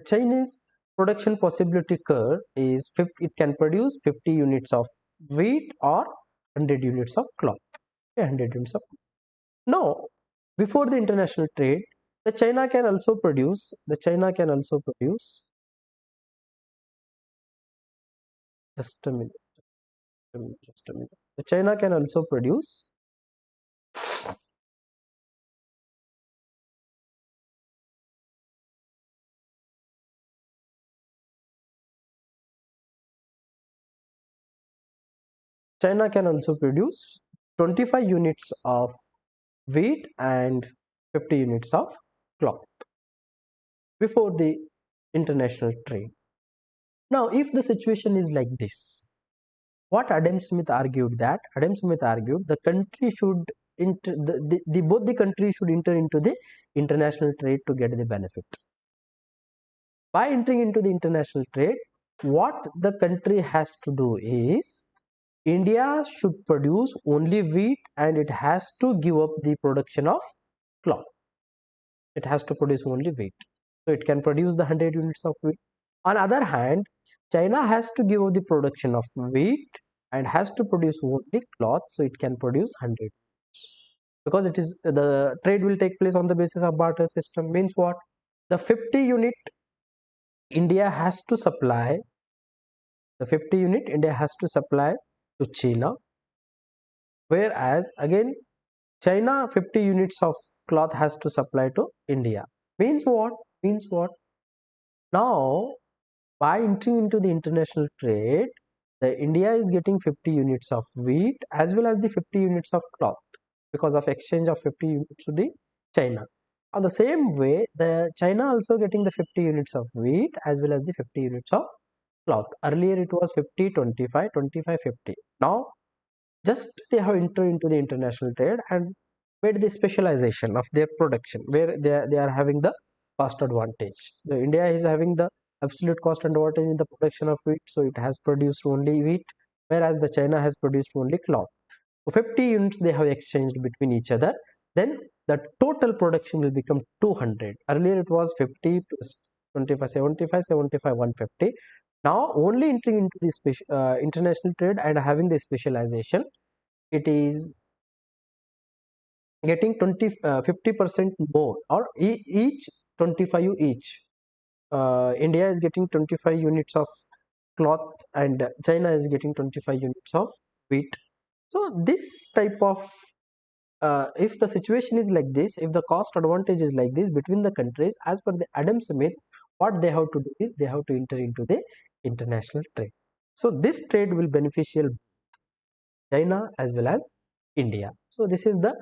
Chinese production possibility curve is it can produce 50 units of wheat or 100 units of cloth. 100 units of. Now, before the international trade, the China can also produce. Just a minute. The China can also produce. China can also produce 25 units of wheat and 50 units of cloth before the international trade. Now, if the situation is like this, what Adam Smith argued the country should both the countries should enter into the international trade to get the benefit. By entering into the international trade, what the country has to do is, India should produce only wheat and it has to give up the production of cloth. It has to produce only wheat. So it can produce the 100 units of wheat. On the other hand, China has to give up the production of wheat and has to produce only cloth, so it can produce 100 units. because it is the trade will take place on the basis of barter system. Means what? The 50 unit India has to supply, the 50 unit India has to supply to China, whereas again China 50 units of cloth has to supply to India. Means what? Means what? Now, by entering into the international trade, the India is getting 50 units of wheat as well as the 50 units of cloth because of exchange of 50 units to the China. On the same way, the China also getting the 50 units of wheat as well as the 50 units of cloth. Earlier it was 50, 25, 25, 50. Now just they have entered into the international trade and made the specialization of their production where they are having the cost advantage. The India is having the absolute cost advantage in the production of wheat, so it has produced only wheat, whereas the China has produced only cloth. So 50 units they have exchanged between each other. Then the total production will become 200. Earlier it was 50 plus 25, 75, 75, 150. Now only entering into the international trade and having the specialization, it is getting 50% more, or each 25 each. India is getting 25 units of cloth and China is getting 25 units of wheat. So this type of if the situation is like this, if the cost advantage is like this between the countries, as per the Adam Smith, what they have to do is they have to enter into the international trade. So this trade will beneficial China as well as India. So this is the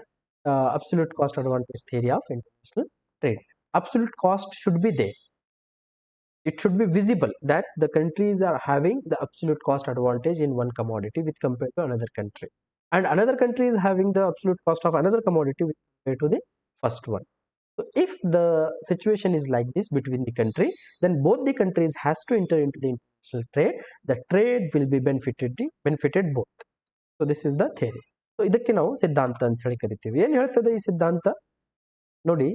absolute cost advantage theory of international trade. Absolute cost should be there. It should be visible that the countries are having the absolute cost advantage in one commodity with compared to another country, and another country is having the absolute cost of another commodity with compared to the first one. So if the situation is like this between the country, then both the countries has to enter into the international trade. The trade will be benefited both. So this is the theory. So ಇದಕ್ಕೆ ನಾವು ಸಿದ್ಧಾಂತ ಅಂತ ಹೇಳಿ ಕರಿತೀವಿ. ಏನು ಹೇಳ್ತದೆ ಈ ಸಿದ್ಧಾಂತ ನೋಡಿ.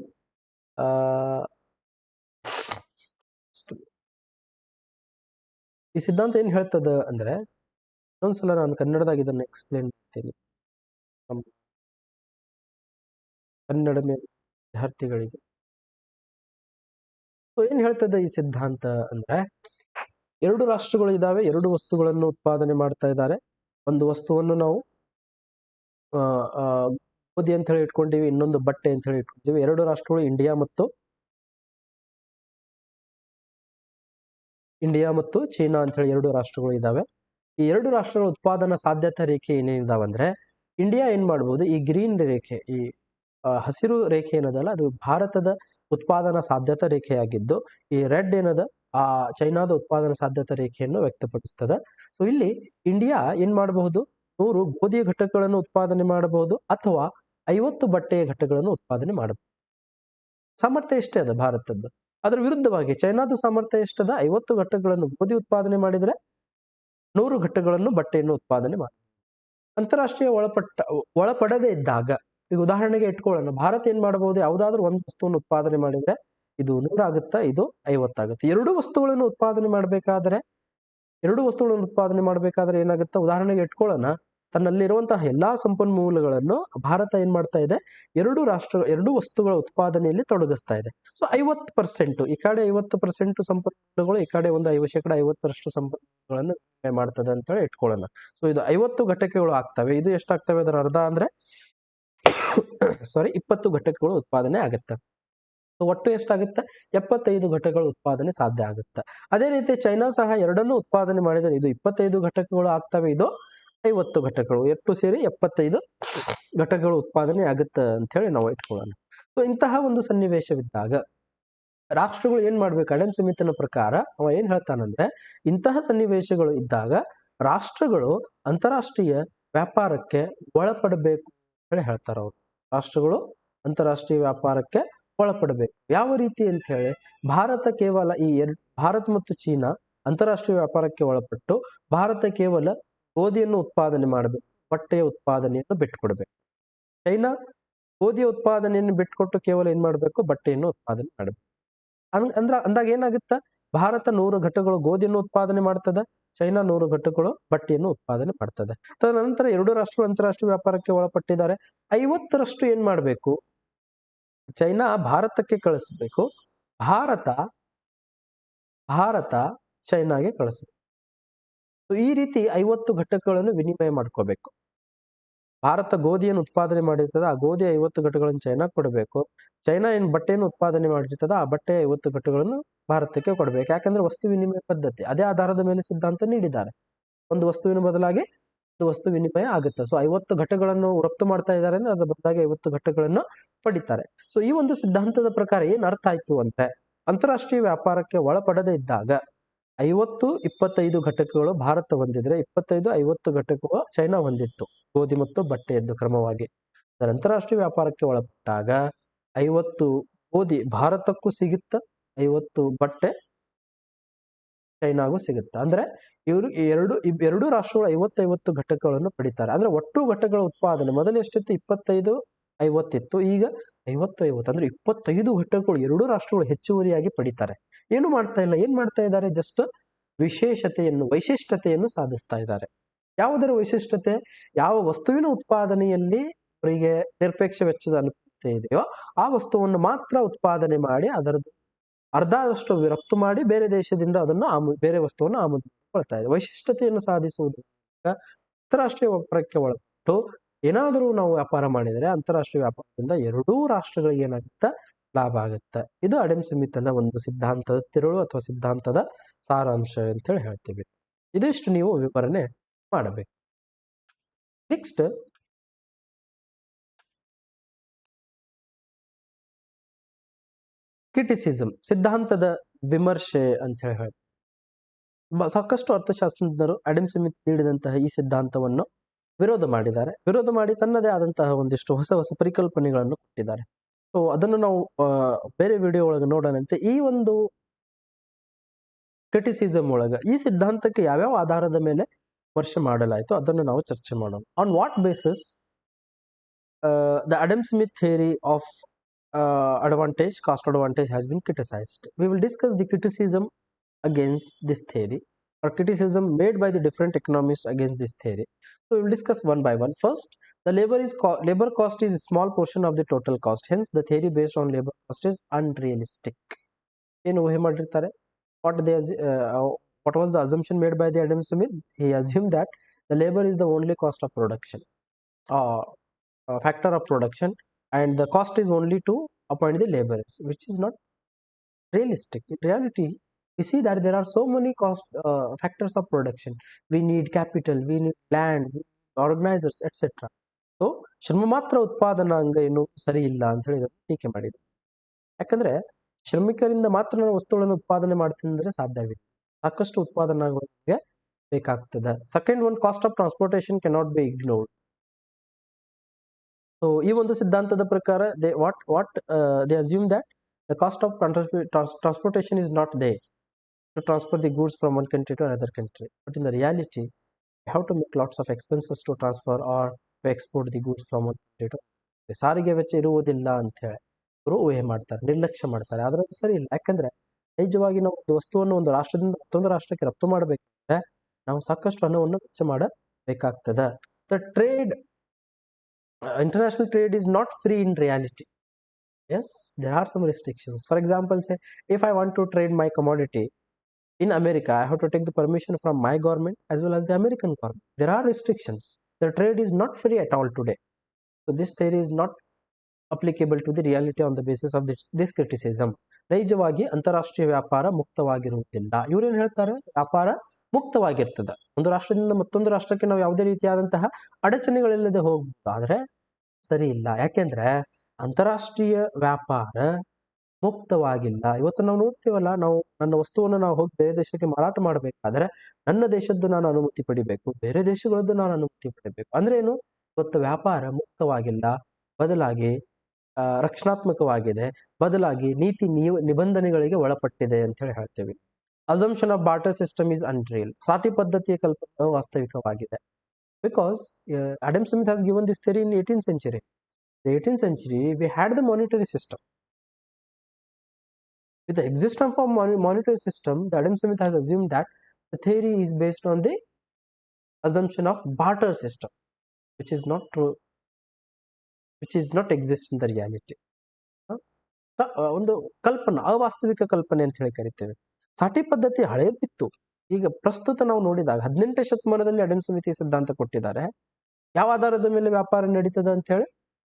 ಈ ಸಿದ್ಧಾಂತ ಏನು ಹೇಳ್ತದ ಅಂದ್ರೆ, ಇನ್ನೊಂದ್ಸಲ ನಾನು ಕನ್ನಡದಾಗ ಇದನ್ನು ಎಕ್ಸ್ಪ್ಲೇನ್ ಮಾಡ್ತೀನಿ ನಮ್ಮ ಕನ್ನಡ ವಿದ್ಯಾರ್ಥಿಗಳಿಗೆ. ಸೊ ಏನು ಹೇಳ್ತದೆ ಈ ಸಿದ್ಧಾಂತ ಅಂದ್ರೆ, ಎರಡು ರಾಷ್ಟ್ರಗಳು ಇದಾವೆ, ಎರಡು ವಸ್ತುಗಳನ್ನು ಉತ್ಪಾದನೆ ಮಾಡ್ತಾ ಇದ್ದಾರೆ. ಒಂದು ವಸ್ತುವನ್ನು ನಾವು ಗೋಧಿ ಅಂತ ಹೇಳಿ ಇಟ್ಕೊಂಡಿವಿ, ಇನ್ನೊಂದು ಬಟ್ಟೆ ಅಂತ ಹೇಳಿ ಇಟ್ಕೊಂಡಿವಿ. ಎರಡು ರಾಷ್ಟ್ರಗಳು ಇಂಡಿಯಾ ಮತ್ತು ಚೀನಾ ಅಂತ ಹೇಳಿ ಎರಡು ರಾಷ್ಟ್ರಗಳು ಇದಾವೆ. ಈ ಎರಡು ರಾಷ್ಟ್ರಗಳ ಉತ್ಪಾದನಾ ಸಾಧ್ಯತಾ ರೇಖೆ ಏನೇನಿದಾವಂದ್ರೆ, ಇಂಡಿಯಾ ಏನ್ ಮಾಡ್ಬೋದು, ಈ ಗ್ರೀನ್ ರೇಖೆ, ಈ ಹಸಿರು ರೇಖೆ ಏನದಲ್ಲ, ಅದು ಭಾರತದ ಉತ್ಪಾದನಾ ಸಾಧ್ಯತಾ ರೇಖೆಯಾಗಿದ್ದು, ಈ ರೆಡ್ ಏನದ ಆ ಚೈನಾದ ಉತ್ಪಾದನಾ ಸಾಧ್ಯತಾ ರೇಖೆಯನ್ನು ವ್ಯಕ್ತಪಡಿಸ್ತದೆ. ಸೊ ಇಲ್ಲಿ ಇಂಡಿಯಾ ಏನ್ ಮಾಡಬಹುದು, 100 ಗೋಧಿಯ ಘಟಕಗಳನ್ನು ಉತ್ಪಾದನೆ ಮಾಡಬಹುದು ಅಥವಾ 50 ಬಟ್ಟೆಯ ಘಟಕಗಳನ್ನು ಉತ್ಪಾದನೆ ಮಾಡಬಹುದು. ಸಾಮರ್ಥ್ಯ ಎಷ್ಟೇ ಅದ ಭಾರತದ್ದು. ಅದರ ವಿರುದ್ಧವಾಗಿ ಚೈನಾದ ಸಾಮರ್ಥ್ಯ ಎಷ್ಟದ, 50 ಘಟಕಗಳನ್ನು ಗೋಧಿ ಉತ್ಪಾದನೆ ಮಾಡಿದ್ರೆ 100 ಘಟಕಗಳನ್ನು ಬಟ್ಟೆಯನ್ನು ಉತ್ಪಾದನೆ ಮಾಡಿ. ಅಂತಾರಾಷ್ಟ್ರೀಯ ಒಳಪಡದೇ ಇದ್ದಾಗ, ಈಗ ಉದಾಹರಣೆಗೆ ಇಟ್ಕೊಳ್ಳೋಣ, ಭಾರತ ಏನ್ ಮಾಡಬಹುದು, ಯಾವುದಾದ್ರೂ ಒಂದು ವಸ್ತುವನ್ನು ಉತ್ಪಾದನೆ ಮಾಡಿದ್ರೆ ಇದು 100 ಆಗುತ್ತಾ, ಇದು 50 ಆಗುತ್ತೆ. ಎರಡು ವಸ್ತುಗಳನ್ನು ಉತ್ಪಾದನೆ ಮಾಡಬೇಕಾದ್ರೆ ಏನಾಗುತ್ತೆ, ಉದಾಹರಣೆಗೆ ಇಟ್ಕೊಳ್ಳೋಣ, ತನ್ನಲ್ಲಿರುವಂತಹ ಎಲ್ಲಾ ಸಂಪನ್ಮೂಲಗಳನ್ನು ಭಾರತ ಏನ್ ಮಾಡ್ತಾ ಇದೆ, ಎರಡು ವಸ್ತುಗಳ ಉತ್ಪಾದನೆಯಲ್ಲಿ ತೊಡಗಿಸ್ತಾ ಇದೆ. ಸೊ 50%, ಈ ಕಡೆ 50% ಸಂಪನ್ಮೂಲಗಳು, ಈ ಕಡೆ ಒಂದು 50% ಸಂಪನ್ಮೂಲಗಳನ್ನು ಮಾಡ್ತದೆ ಅಂತ ಹೇಳಿ ಇಟ್ಕೊಳ್ಳೋಣ. ಸೊ ಇದು 50 ಘಟಕಗಳು ಆಗ್ತವೆ. ಇದು ಎಷ್ಟಾಗ್ತವೆ, ಅದರ ಅರ್ಧ ಅಂದ್ರೆ 20 ಘಟಕಗಳು ಉತ್ಪಾದನೆ ಆಗುತ್ತೆ. ಒಟ್ಟು ಎಷ್ಟಾಗುತ್ತೆ, 75 ಘಟಕಗಳು ಉತ್ಪಾದನೆ ಸಾಧ್ಯ ಆಗುತ್ತೆ. ಅದೇ ರೀತಿ ಚೈನಾ ಸಹ ಎರಡನ್ನೂ ಉತ್ಪಾದನೆ ಮಾಡಿದರೆ ಇದು 25 ಘಟಕಗಳು ಆಗ್ತವೆ, ಇದು 50 ಘಟಕಗಳು, ಒಟ್ಟು ಸೇರಿ 75 ಘಟಕಗಳು ಉತ್ಪಾದನೆ ಆಗುತ್ತೆ ಅಂತ ಹೇಳಿ ನಾವು ಇಟ್ಕೊಳ್ಳೋಣ. ಸೊ ಇಂತಹ ಒಂದು ಸನ್ನಿವೇಶವಿದ್ದಾಗ ರಾಷ್ಟ್ರಗಳು ಏನ್ ಮಾಡ್ಬೇಕು, ಅಡಮ್ ಸ್ಮಿತ್ನ ಪ್ರಕಾರ ಅವ ಏನ್ ಹೇಳ್ತಾನಂದ್ರೆ, ಇಂತಹ ಸನ್ನಿವೇಶಗಳು ಇದ್ದಾಗ ರಾಷ್ಟ್ರಗಳು ಅಂತಾರಾಷ್ಟ್ರೀಯ ವ್ಯಾಪಾರಕ್ಕೆ ಒಳಪಡಬೇಕು ಅಂತ ಹೇಳಿ ಹೇಳ್ತಾರ ಅವರು. ರಾಷ್ಟ್ರಗಳು ಅಂತಾರಾಷ್ಟ್ರೀಯ ವ್ಯಾಪಾರಕ್ಕೆ ಒಳಪಡಬೇಕು. ಯಾವ ರೀತಿ ಅಂತ ಹೇಳಿ, ಭಾರತ ಮತ್ತು ಚೀನಾ ಅಂತಾರಾಷ್ಟ್ರೀಯ ವ್ಯಾಪಾರಕ್ಕೆ ಒಳಪಟ್ಟು ಭಾರತ ಕೇವಲ ಗೋಧಿಯನ್ನು ಉತ್ಪಾದನೆ ಮಾಡಬೇಕು, ಬಟ್ಟೆಯ ಉತ್ಪಾದನೆಯನ್ನು ಬಿಟ್ಟುಕೊಡ್ಬೇಕು. ಚೈನಾ ಗೋಧಿಯ ಉತ್ಪಾದನೆಯನ್ನು ಬಿಟ್ಟುಕೊಟ್ಟು ಕೇವಲ ಏನ್ ಮಾಡ್ಬೇಕು, ಬಟ್ಟೆಯನ್ನು ಉತ್ಪಾದನೆ ಮಾಡಬೇಕು. ಅಂದಾಗ ಏನಾಗುತ್ತಾ, ಭಾರತ 100 ಘಟಕಗಳು ಗೋಧಿಯನ್ನು ಉತ್ಪಾದನೆ ಮಾಡ್ತದೆ, ಚೈನಾ 100 ಘಟಕಗಳು ಬಟ್ಟೆಯನ್ನು ಉತ್ಪಾದನೆ ಮಾಡ್ತದೆ. ತದನಂತರ ಎರಡು ರಾಷ್ಟ್ರಗಳು ಅಂತಾರಾಷ್ಟ್ರೀಯ ವ್ಯಾಪಾರಕ್ಕೆ ಒಳಪಟ್ಟಿದ್ದಾರೆ. 50ರಷ್ಟು ಏನ್ ಮಾಡಬೇಕು, ಚೈನಾ ಭಾರತಕ್ಕೆ ಕಳಿಸ್ಬೇಕು, ಭಾರತ ಚೈನಾಗೆ ಕಳಿಸ್ಬೇಕು. ಈ ರೀತಿ 50 ಘಟಕಗಳನ್ನು ವಿನಿಮಯ ಮಾಡ್ಕೋಬೇಕು. ಭಾರತ ಗೋಧಿಯನ್ನು ಉತ್ಪಾದನೆ ಮಾಡಿರ್ತದೆ, ಆ ಗೋಧಿ 50 ಘಟಕಗಳನ್ನು ಚೈನಾ ಕೊಡಬೇಕು. ಚೈನಾ ಏನ್ ಬಟ್ಟೆಯನ್ನು ಉತ್ಪಾದನೆ ಮಾಡಿರ್ತದ, ಆ ಬಟ್ಟೆ 50 ಘಟಕಗಳನ್ನು ಭಾರತಕ್ಕೆ ಕೊಡಬೇಕು. ಯಾಕಂದ್ರೆ ವಸ್ತು ವಿನಿಮಯ ಪದ್ಧತಿ ಅದೇ ಆಧಾರದ ಮೇಲೆ ಸಿದ್ಧಾಂತ ನೀಡಿದ್ದಾರೆ. ಒಂದು ವಸ್ತುವಿನ ಬದಲಾಗಿ ಒಂದು ವಸ್ತು ವಿನಿಮಯ ಆಗುತ್ತೆ. ಸೊ 50 ಘಟಕಗಳನ್ನು ರಫ್ತು ಮಾಡ್ತಾ ಇದ್ದಾರೆ ಅಂದ್ರೆ ಅದರ ಬದಲಾಗಿ 50 ಘಟಕಗಳನ್ನು ಪಡಿತಾರೆ. ಸೊ ಈ ಒಂದು ಸಿದ್ಧಾಂತದ ಪ್ರಕಾರ ಏನ್ ಅರ್ಥ ಆಯ್ತು ಅಂದ್ರೆ, ಅಂತಾರಾಷ್ಟ್ರೀಯ ವ್ಯಾಪಾರಕ್ಕೆ ಒಳಪಡದೇ ಇದ್ದಾಗ 50-25 ಘಟಕಗಳು ಭಾರತ ಹೊಂದಿದ್ರೆ 25-50 ಘಟಕಗಳು ಚೈನಾ ಹೊಂದಿತ್ತು, ಗೋಧಿ ಮತ್ತು ಬಟ್ಟೆಯದ್ದು ಕ್ರಮವಾಗಿ. ಅಂತಾರಾಷ್ಟ್ರೀಯ ವ್ಯಾಪಾರಕ್ಕೆ ಒಳಪಟ್ಟಾಗ 50 ಗೋಧಿ ಭಾರತಕ್ಕೂ ಸಿಗುತ್ತ, 50 ಬಟ್ಟೆ ಚೈನಾಗೂ ಸಿಗುತ್ತೆ. ಅಂದ್ರೆ ಇವರು ಎರಡು ರಾಷ್ಟ್ರಗಳು 50-50 ಘಟಕಗಳನ್ನು ಪಡಿತಾರೆ. ಅಂದ್ರೆ ಒಟ್ಟು ಘಟಕಗಳ ಉತ್ಪಾದನೆ ಮೊದಲು ಎಷ್ಟಿತ್ತು, 25-50 ಇತ್ತು, ಈಗ 50-50 ಅಂದ್ರೆ 25 ಘಟಕಗಳು ಎರಡು ರಾಷ್ಟ್ರಗಳು ಹೆಚ್ಚುವರಿಯಾಗಿ ಪಡಿತಾರೆ. ಏನು ಮಾಡ್ತಾ ಇಲ್ಲ, ಏನ್ ಮಾಡ್ತಾ ಇದ್ದಾರೆ, ಜಸ್ಟ್ ವೈಶಿಷ್ಟ್ಯತೆಯನ್ನು ಸಾಧಿಸ್ತಾ ಇದ್ದಾರೆ. ಯಾವುದರ ವೈಶಿಷ್ಟ್ಯತೆ, ಯಾವ ವಸ್ತುವಿನ ಉತ್ಪಾದನೆಯಲ್ಲಿ ಅವರಿಗೆ ನಿರಪೇಕ್ಷ ವೆಚ್ಚದ ಅನುಕೂಲತೆ ಇದೆಯೋ ಆ ವಸ್ತುವನ್ನು ಮಾತ್ರ ಉತ್ಪಾದನೆ ಮಾಡಿ ಅದರದ್ದು ಅರ್ಧದಷ್ಟು ರಫ್ತು ಮಾಡಿ ಬೇರೆ ದೇಶದಿಂದ ಅದನ್ನು ಬೇರೆ ವಸ್ತುವನ್ನು ಆಮದು ಮಾಡ್ಕೊಳ್ತಾ ಇದೆ. ವೈಶಿಷ್ಟ್ಯತೆಯನ್ನು ಸಾಧಿಸುವುದು ಅಂತಾರಾಷ್ಟ್ರೀಯ ವ್ಯಾಪಾರಕ್ಕೆ ಒಳಪಟ್ಟು ಏನಾದರೂ ನಾವು ವ್ಯಾಪಾರ ಮಾಡಿದರೆ ಅಂತಾರಾಷ್ಟ್ರೀಯ ವ್ಯಾಪಾರದಿಂದ ಎರಡೂ ರಾಷ್ಟ್ರಗಳಿಗೆ ಏನಾಗುತ್ತೆ, ಲಾಭ ಆಗುತ್ತೆ. ಇದು ಅಡಮ್ ಸ್ಮಿತ್ನ ಒಂದು ಸಿದ್ಧಾಂತದ ತಿರುಳು ಅಥವಾ ಸಿದ್ಧಾಂತದ ಸಾರಾಂಶ ಅಂತ ಹೇಳಿ ಹೇಳ್ತೀವಿ. ಇದಿಷ್ಟು ನೀವು ವಿವರಣೆ ಮಾಡಬೇಕು. ನೆಕ್ಸ್ಟ್ ಕ್ರಿಟಿಸಿಸಮ್, ಸಿದ್ಧಾಂತದ ವಿಮರ್ಶೆ ಅಂತ ಹೇಳಿ ಹೇಳ್ತೀವಿ. ಸಾಕಷ್ಟು ಅರ್ಥಶಾಸ್ತ್ರಜ್ಞರು ಅಡಮ್ ಸ್ಮಿತ್ ನೀಡಿದಂತಹ ಈ ಸಿದ್ಧಾಂತವನ್ನು ವಿರೋಧ ಮಾಡಿದ್ದಾರೆ. ವಿರೋಧ ಮಾಡಿ ತನ್ನದೇ ಆದಂತಹ ಒಂದಿಷ್ಟು ಹೊಸ ಪರಿಕಲ್ಪನೆಗಳನ್ನು ಕೊಟ್ಟಿದ್ದಾರೆ. ಸೊ ಅದನ್ನು ನಾವು ಬೇರೆ ವಿಡಿಯೋ ಒಳಗೆ ನೋಡೋಣಂತೆ. ಈ ಒಂದು ಕ್ರಿಟಿಸಿಸಮ್ ಒಳಗ ಈ ಸಿದ್ಧಾಂತಕ್ಕೆ ಯಾವ್ಯಾವ ಆಧಾರದ ಮೇಲೆ ವಿಮರ್ಶೆ ಮಾಡಲಾಯಿತು ಅದನ್ನು ನಾವು ಚರ್ಚೆ ಮಾಡೋಣ. On what basis the Adam Smith theory of cost advantage has been criticized. We will discuss the criticism against this theory or criticism made by the different economists against this theory. So we will discuss one by one. First, the labor cost is a small portion of the total cost. Hence, the theory based on labor cost is unrealistic. In ಊಹೆ ಮಾಡಿರ್ತಾರೆ. What was the assumption made by the Adam Smith? He assumed that the labor is the only cost of production, factor of production, and the cost is only to appoint the laborers, which is not realistic. In reality, we see that there are so many factors of production. We need capital, we need land, we need organizers, etc. So ಶ್ರಮ ಮಾತ್ರ ಉತ್ಪಾದನಾಂಗ ಏನು ಸರಿ ಇಲ್ಲ ಅಂತ ಹೇಳಿ ಟೀಕೆ ಮಾಡಿದ್ರು. ಯಾಕಂದ್ರೆ ಶ್ರಮಿಕರಿಂದ ಮಾತ್ರ ನಾವು ವಸ್ತುಗಳನ್ನು ಉತ್ಪಾದನೆ ಮಾಡ್ತೀನಿ ಅಂದ್ರೆ ಸಾಧ್ಯವಿಲ್ಲ, ಸಾಕಷ್ಟು ಉತ್ಪಾದನಾಂಗಗಳಿಗೆ ಬೇಕಾಗ್ತದೆ. Second one, cost of transportation cannot be ignored. So ಈ ಒಂದು ಸಿದ್ಧಾಂತದ ಪ್ರಕಾರ they assume that the cost of transportation is not there to transfer the goods from one country to another country, but in the reality you have to make lots of expenses to transfer or to export the goods from one country to another. ಸಾರಿಗೆ ವೆಚ್ಚ ಇರುವುದಿಲ್ಲ ಅಂತ ಹೇಳಿ ಅವರು ಊಹೆ ಮಾಡ್ತಾರೆ, ನಿರ್ಲಕ್ಷ್ಯ ಮಾಡ್ತಾರೆ. ಆದ್ರೆ ಅದು ಸರಿ ಇಲ್ಲ. ಯಾಕಂದ್ರೆ ನೈಜವಾಗಿ ನಾವು ಒಂದು ವಸ್ತುವನ್ನು ಒಂದು ರಾಷ್ಟ್ರದಿಂದ ಮತ್ತೊಂದು ರಾಷ್ಟ್ರಕ್ಕೆ ರಫ್ತು ಮಾಡಬೇಕಂದ್ರೆ ನಾವು ಸಾಕಷ್ಟು ಹಣವನ್ನು ವೆಚ್ಚ ಮಾಡಬೇಕಾಗ್ತದೆ. The trade international trade is not free in reality. Yes, there are some restrictions. For example, say if I want to trade my commodity in America, I have to take the permission from my government as well as the American government. There are restrictions. The trade is not free at all today. So this theory is not applicable to the reality on the basis of this criticism. ನೈಜವಾಗಿ ಅಂತಾರಾಷ್ಟ್ರೀಯ ವ್ಯಾಪಾರ ಮುಕ್ತವಾಗಿರುವುದಿಲ್ಲ. ಇವ್ರೇನ್ ಹೇಳ್ತಾರೆ, ವ್ಯಾಪಾರ ಮುಕ್ತವಾಗಿರ್ತದೆ. ಒಂದು ರಾಷ್ಟ್ರದಿಂದ ಮತ್ತೊಂದು ರಾಷ್ಟ್ರಕ್ಕೆ ನಾವು ಯಾವುದೇ ರೀತಿಯಾದಂತಹ ಅಡಚಣೆಗಳಿಲ್ಲದೆ ಹೋಗ್ಬೋದು. ಆದ್ರೆ ಸರಿ ಇಲ್ಲ. ಯಾಕೆಂದ್ರೆ ಅಂತಾರಾಷ್ಟ್ರೀಯ ವ್ಯಾಪಾರ ಮುಕ್ತವಾಗಿಲ್ಲ. ಇವತ್ತು ನಾವು ನೋಡ್ತೀವಲ್ಲ, ನಾವು ನನ್ನ ವಸ್ತುವನ್ನು ನಾವು ಹೋಗಿ ಬೇರೆ ದೇಶಕ್ಕೆ ಮಾರಾಟ ಮಾಡಬೇಕಾದ್ರೆ ನನ್ನ ದೇಶದ್ದು ನಾನು ಅನುಮತಿ ಪಡಿಬೇಕು, ಬೇರೆ ದೇಶಗಳದ್ದು ನಾನು ಅನುಮತಿ ಪಡಿಬೇಕು. ಅಂದ್ರೆ ಏನು, ಇವತ್ತು ವ್ಯಾಪಾರ ಮುಕ್ತವಾಗಿಲ್ಲ, ಬದಲಾಗಿ ರಕ್ಷಣಾತ್ಮಕವಾಗಿದೆ, ಬದಲಾಗಿ ನೀತಿ ನಿಬಂಧನೆಗಳಿಗೆ ಒಳಪಟ್ಟಿದೆ ಅಂತ ಹೇಳಿ ಹೇಳ್ತೇವೆ. Assumption of barter system is unreal. ಸಾಟಿ ಪದ್ಧತಿಯ ಕಲ್ಪನೆ ವಾಸ್ತವಿಕವಾಗಿದೆ. Because Adam Smith has given this theory in the 18th century. The 18th century, we had the monetary system. With the existence of monetary system, the Adam Smith has assumed that the theory is based on the assumption of barter system, which is not true, which is not exist in the reality. ಒಂದು ಕಲ್ಪನಾ, ಅವಾಸ್ತವಿಕ ಕಲ್ಪನೆ ಅಂತ ಹೇಳಿ ಕರಿತೇವೆ. ಸಾಟಿ ಪದ್ಧತಿ ಹಳೆಯದಿತ್ತು. ಈಗ ಪ್ರಸ್ತುತ ನಾವು ನೋಡಿದಾಗ 18ನೇ ಶತಮಾನದಲ್ಲಿ ಅಡಮ್ ಸ್ಮಿತ್ ಸಿದ್ಧಾಂತ ಕೊಟ್ಟಿದ್ದಾರೆ. ಯಾವ ಆಧಾರದ ಮೇಲೆ ವ್ಯಾಪಾರ ನಡೀತದೆ ಅಂತ ಹೇಳಿ?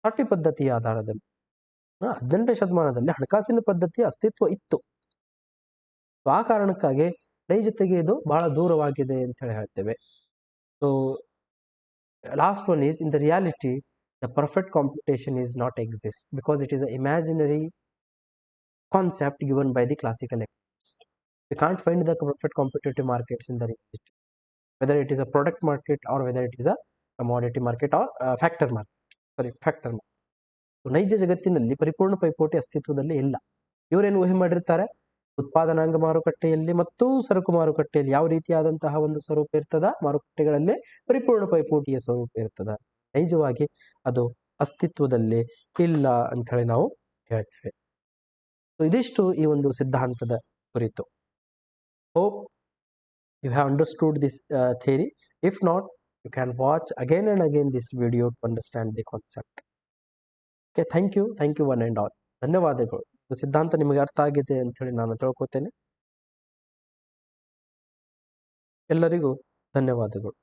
ಸಾಟಿ ಪದ್ಧತಿಯ ಆಧಾರದ ಮೇಲೆ. 18ನೇ ಶತಮಾನದಲ್ಲಿ ಹಣಕಾಸಿನ ಪದ್ಧತಿಯ ಅಸ್ತಿತ್ವ ಇತ್ತು. ಆ ಕಾರಣಕ್ಕಾಗಿ ನೈಜತೆಗೆ ಇದು ಬಹಳ ದೂರವಾಗಿದೆ ಅಂತ ಹೇಳಿ ಹೇಳ್ತೇವೆ. So last one is in the reality the perfect computation is not exist because it is an imaginary concept given by the classical economist. We can't find the perfect competitive markets in the reality, whether it is a product market or whether it is a commodity market or factor market. factor market. ನೈಜ ಜಗತ್ತಿನಲ್ಲಿ ಪರಿಪೂರ್ಣ ಪೈಪೋಟಿ ಅಸ್ತಿತ್ವದಲ್ಲಿ ಇಲ್ಲ. ಇವರೇನು ಊಹೆ ಮಾಡಿರ್ತಾರೆ, ಉತ್ಪಾದನಾಂಗ ಮಾರುಕಟ್ಟೆಯಲ್ಲಿ ಮತ್ತು ಸರಕು ಮಾರುಕಟ್ಟೆಯಲ್ಲಿ ಯಾವ ರೀತಿಯಾದಂತಹ ಒಂದು ಸ್ವರೂಪ ಇರ್ತದ, ಮಾರುಕಟ್ಟೆಗಳಲ್ಲಿ ಪರಿಪೂರ್ಣ ಪೈಪೋಟಿಯ ಸ್ವರೂಪ ಇರ್ತದ. ನೈಜವಾಗಿ ಅದು ಅಸ್ತಿತ್ವದಲ್ಲಿ ಇಲ್ಲ ಅಂತ ಹೇಳಿ ನಾವು ಹೇಳ್ತೇವೆ. ಇದಿಷ್ಟು ಈ ಒಂದು ಸಿದ್ಧಾಂತದ ಕುರಿತು. Hope you have understood this theory. If not, you can watch again and again this video to understand the concept. Okay, thank you one and all. ಧನ್ಯವಾದಗಳು. ಸಿದ್ಧಾಂತ ನಿಮಗೆ ಅರ್ಥ ಆಗಿದೆ ಅಂತ ಹೇಳಿ ನಾನು ತಿಳ್ಕೊತೇನೆ. ಎಲ್ಲರಿಗೂ ಧನ್ಯವಾದಗಳು.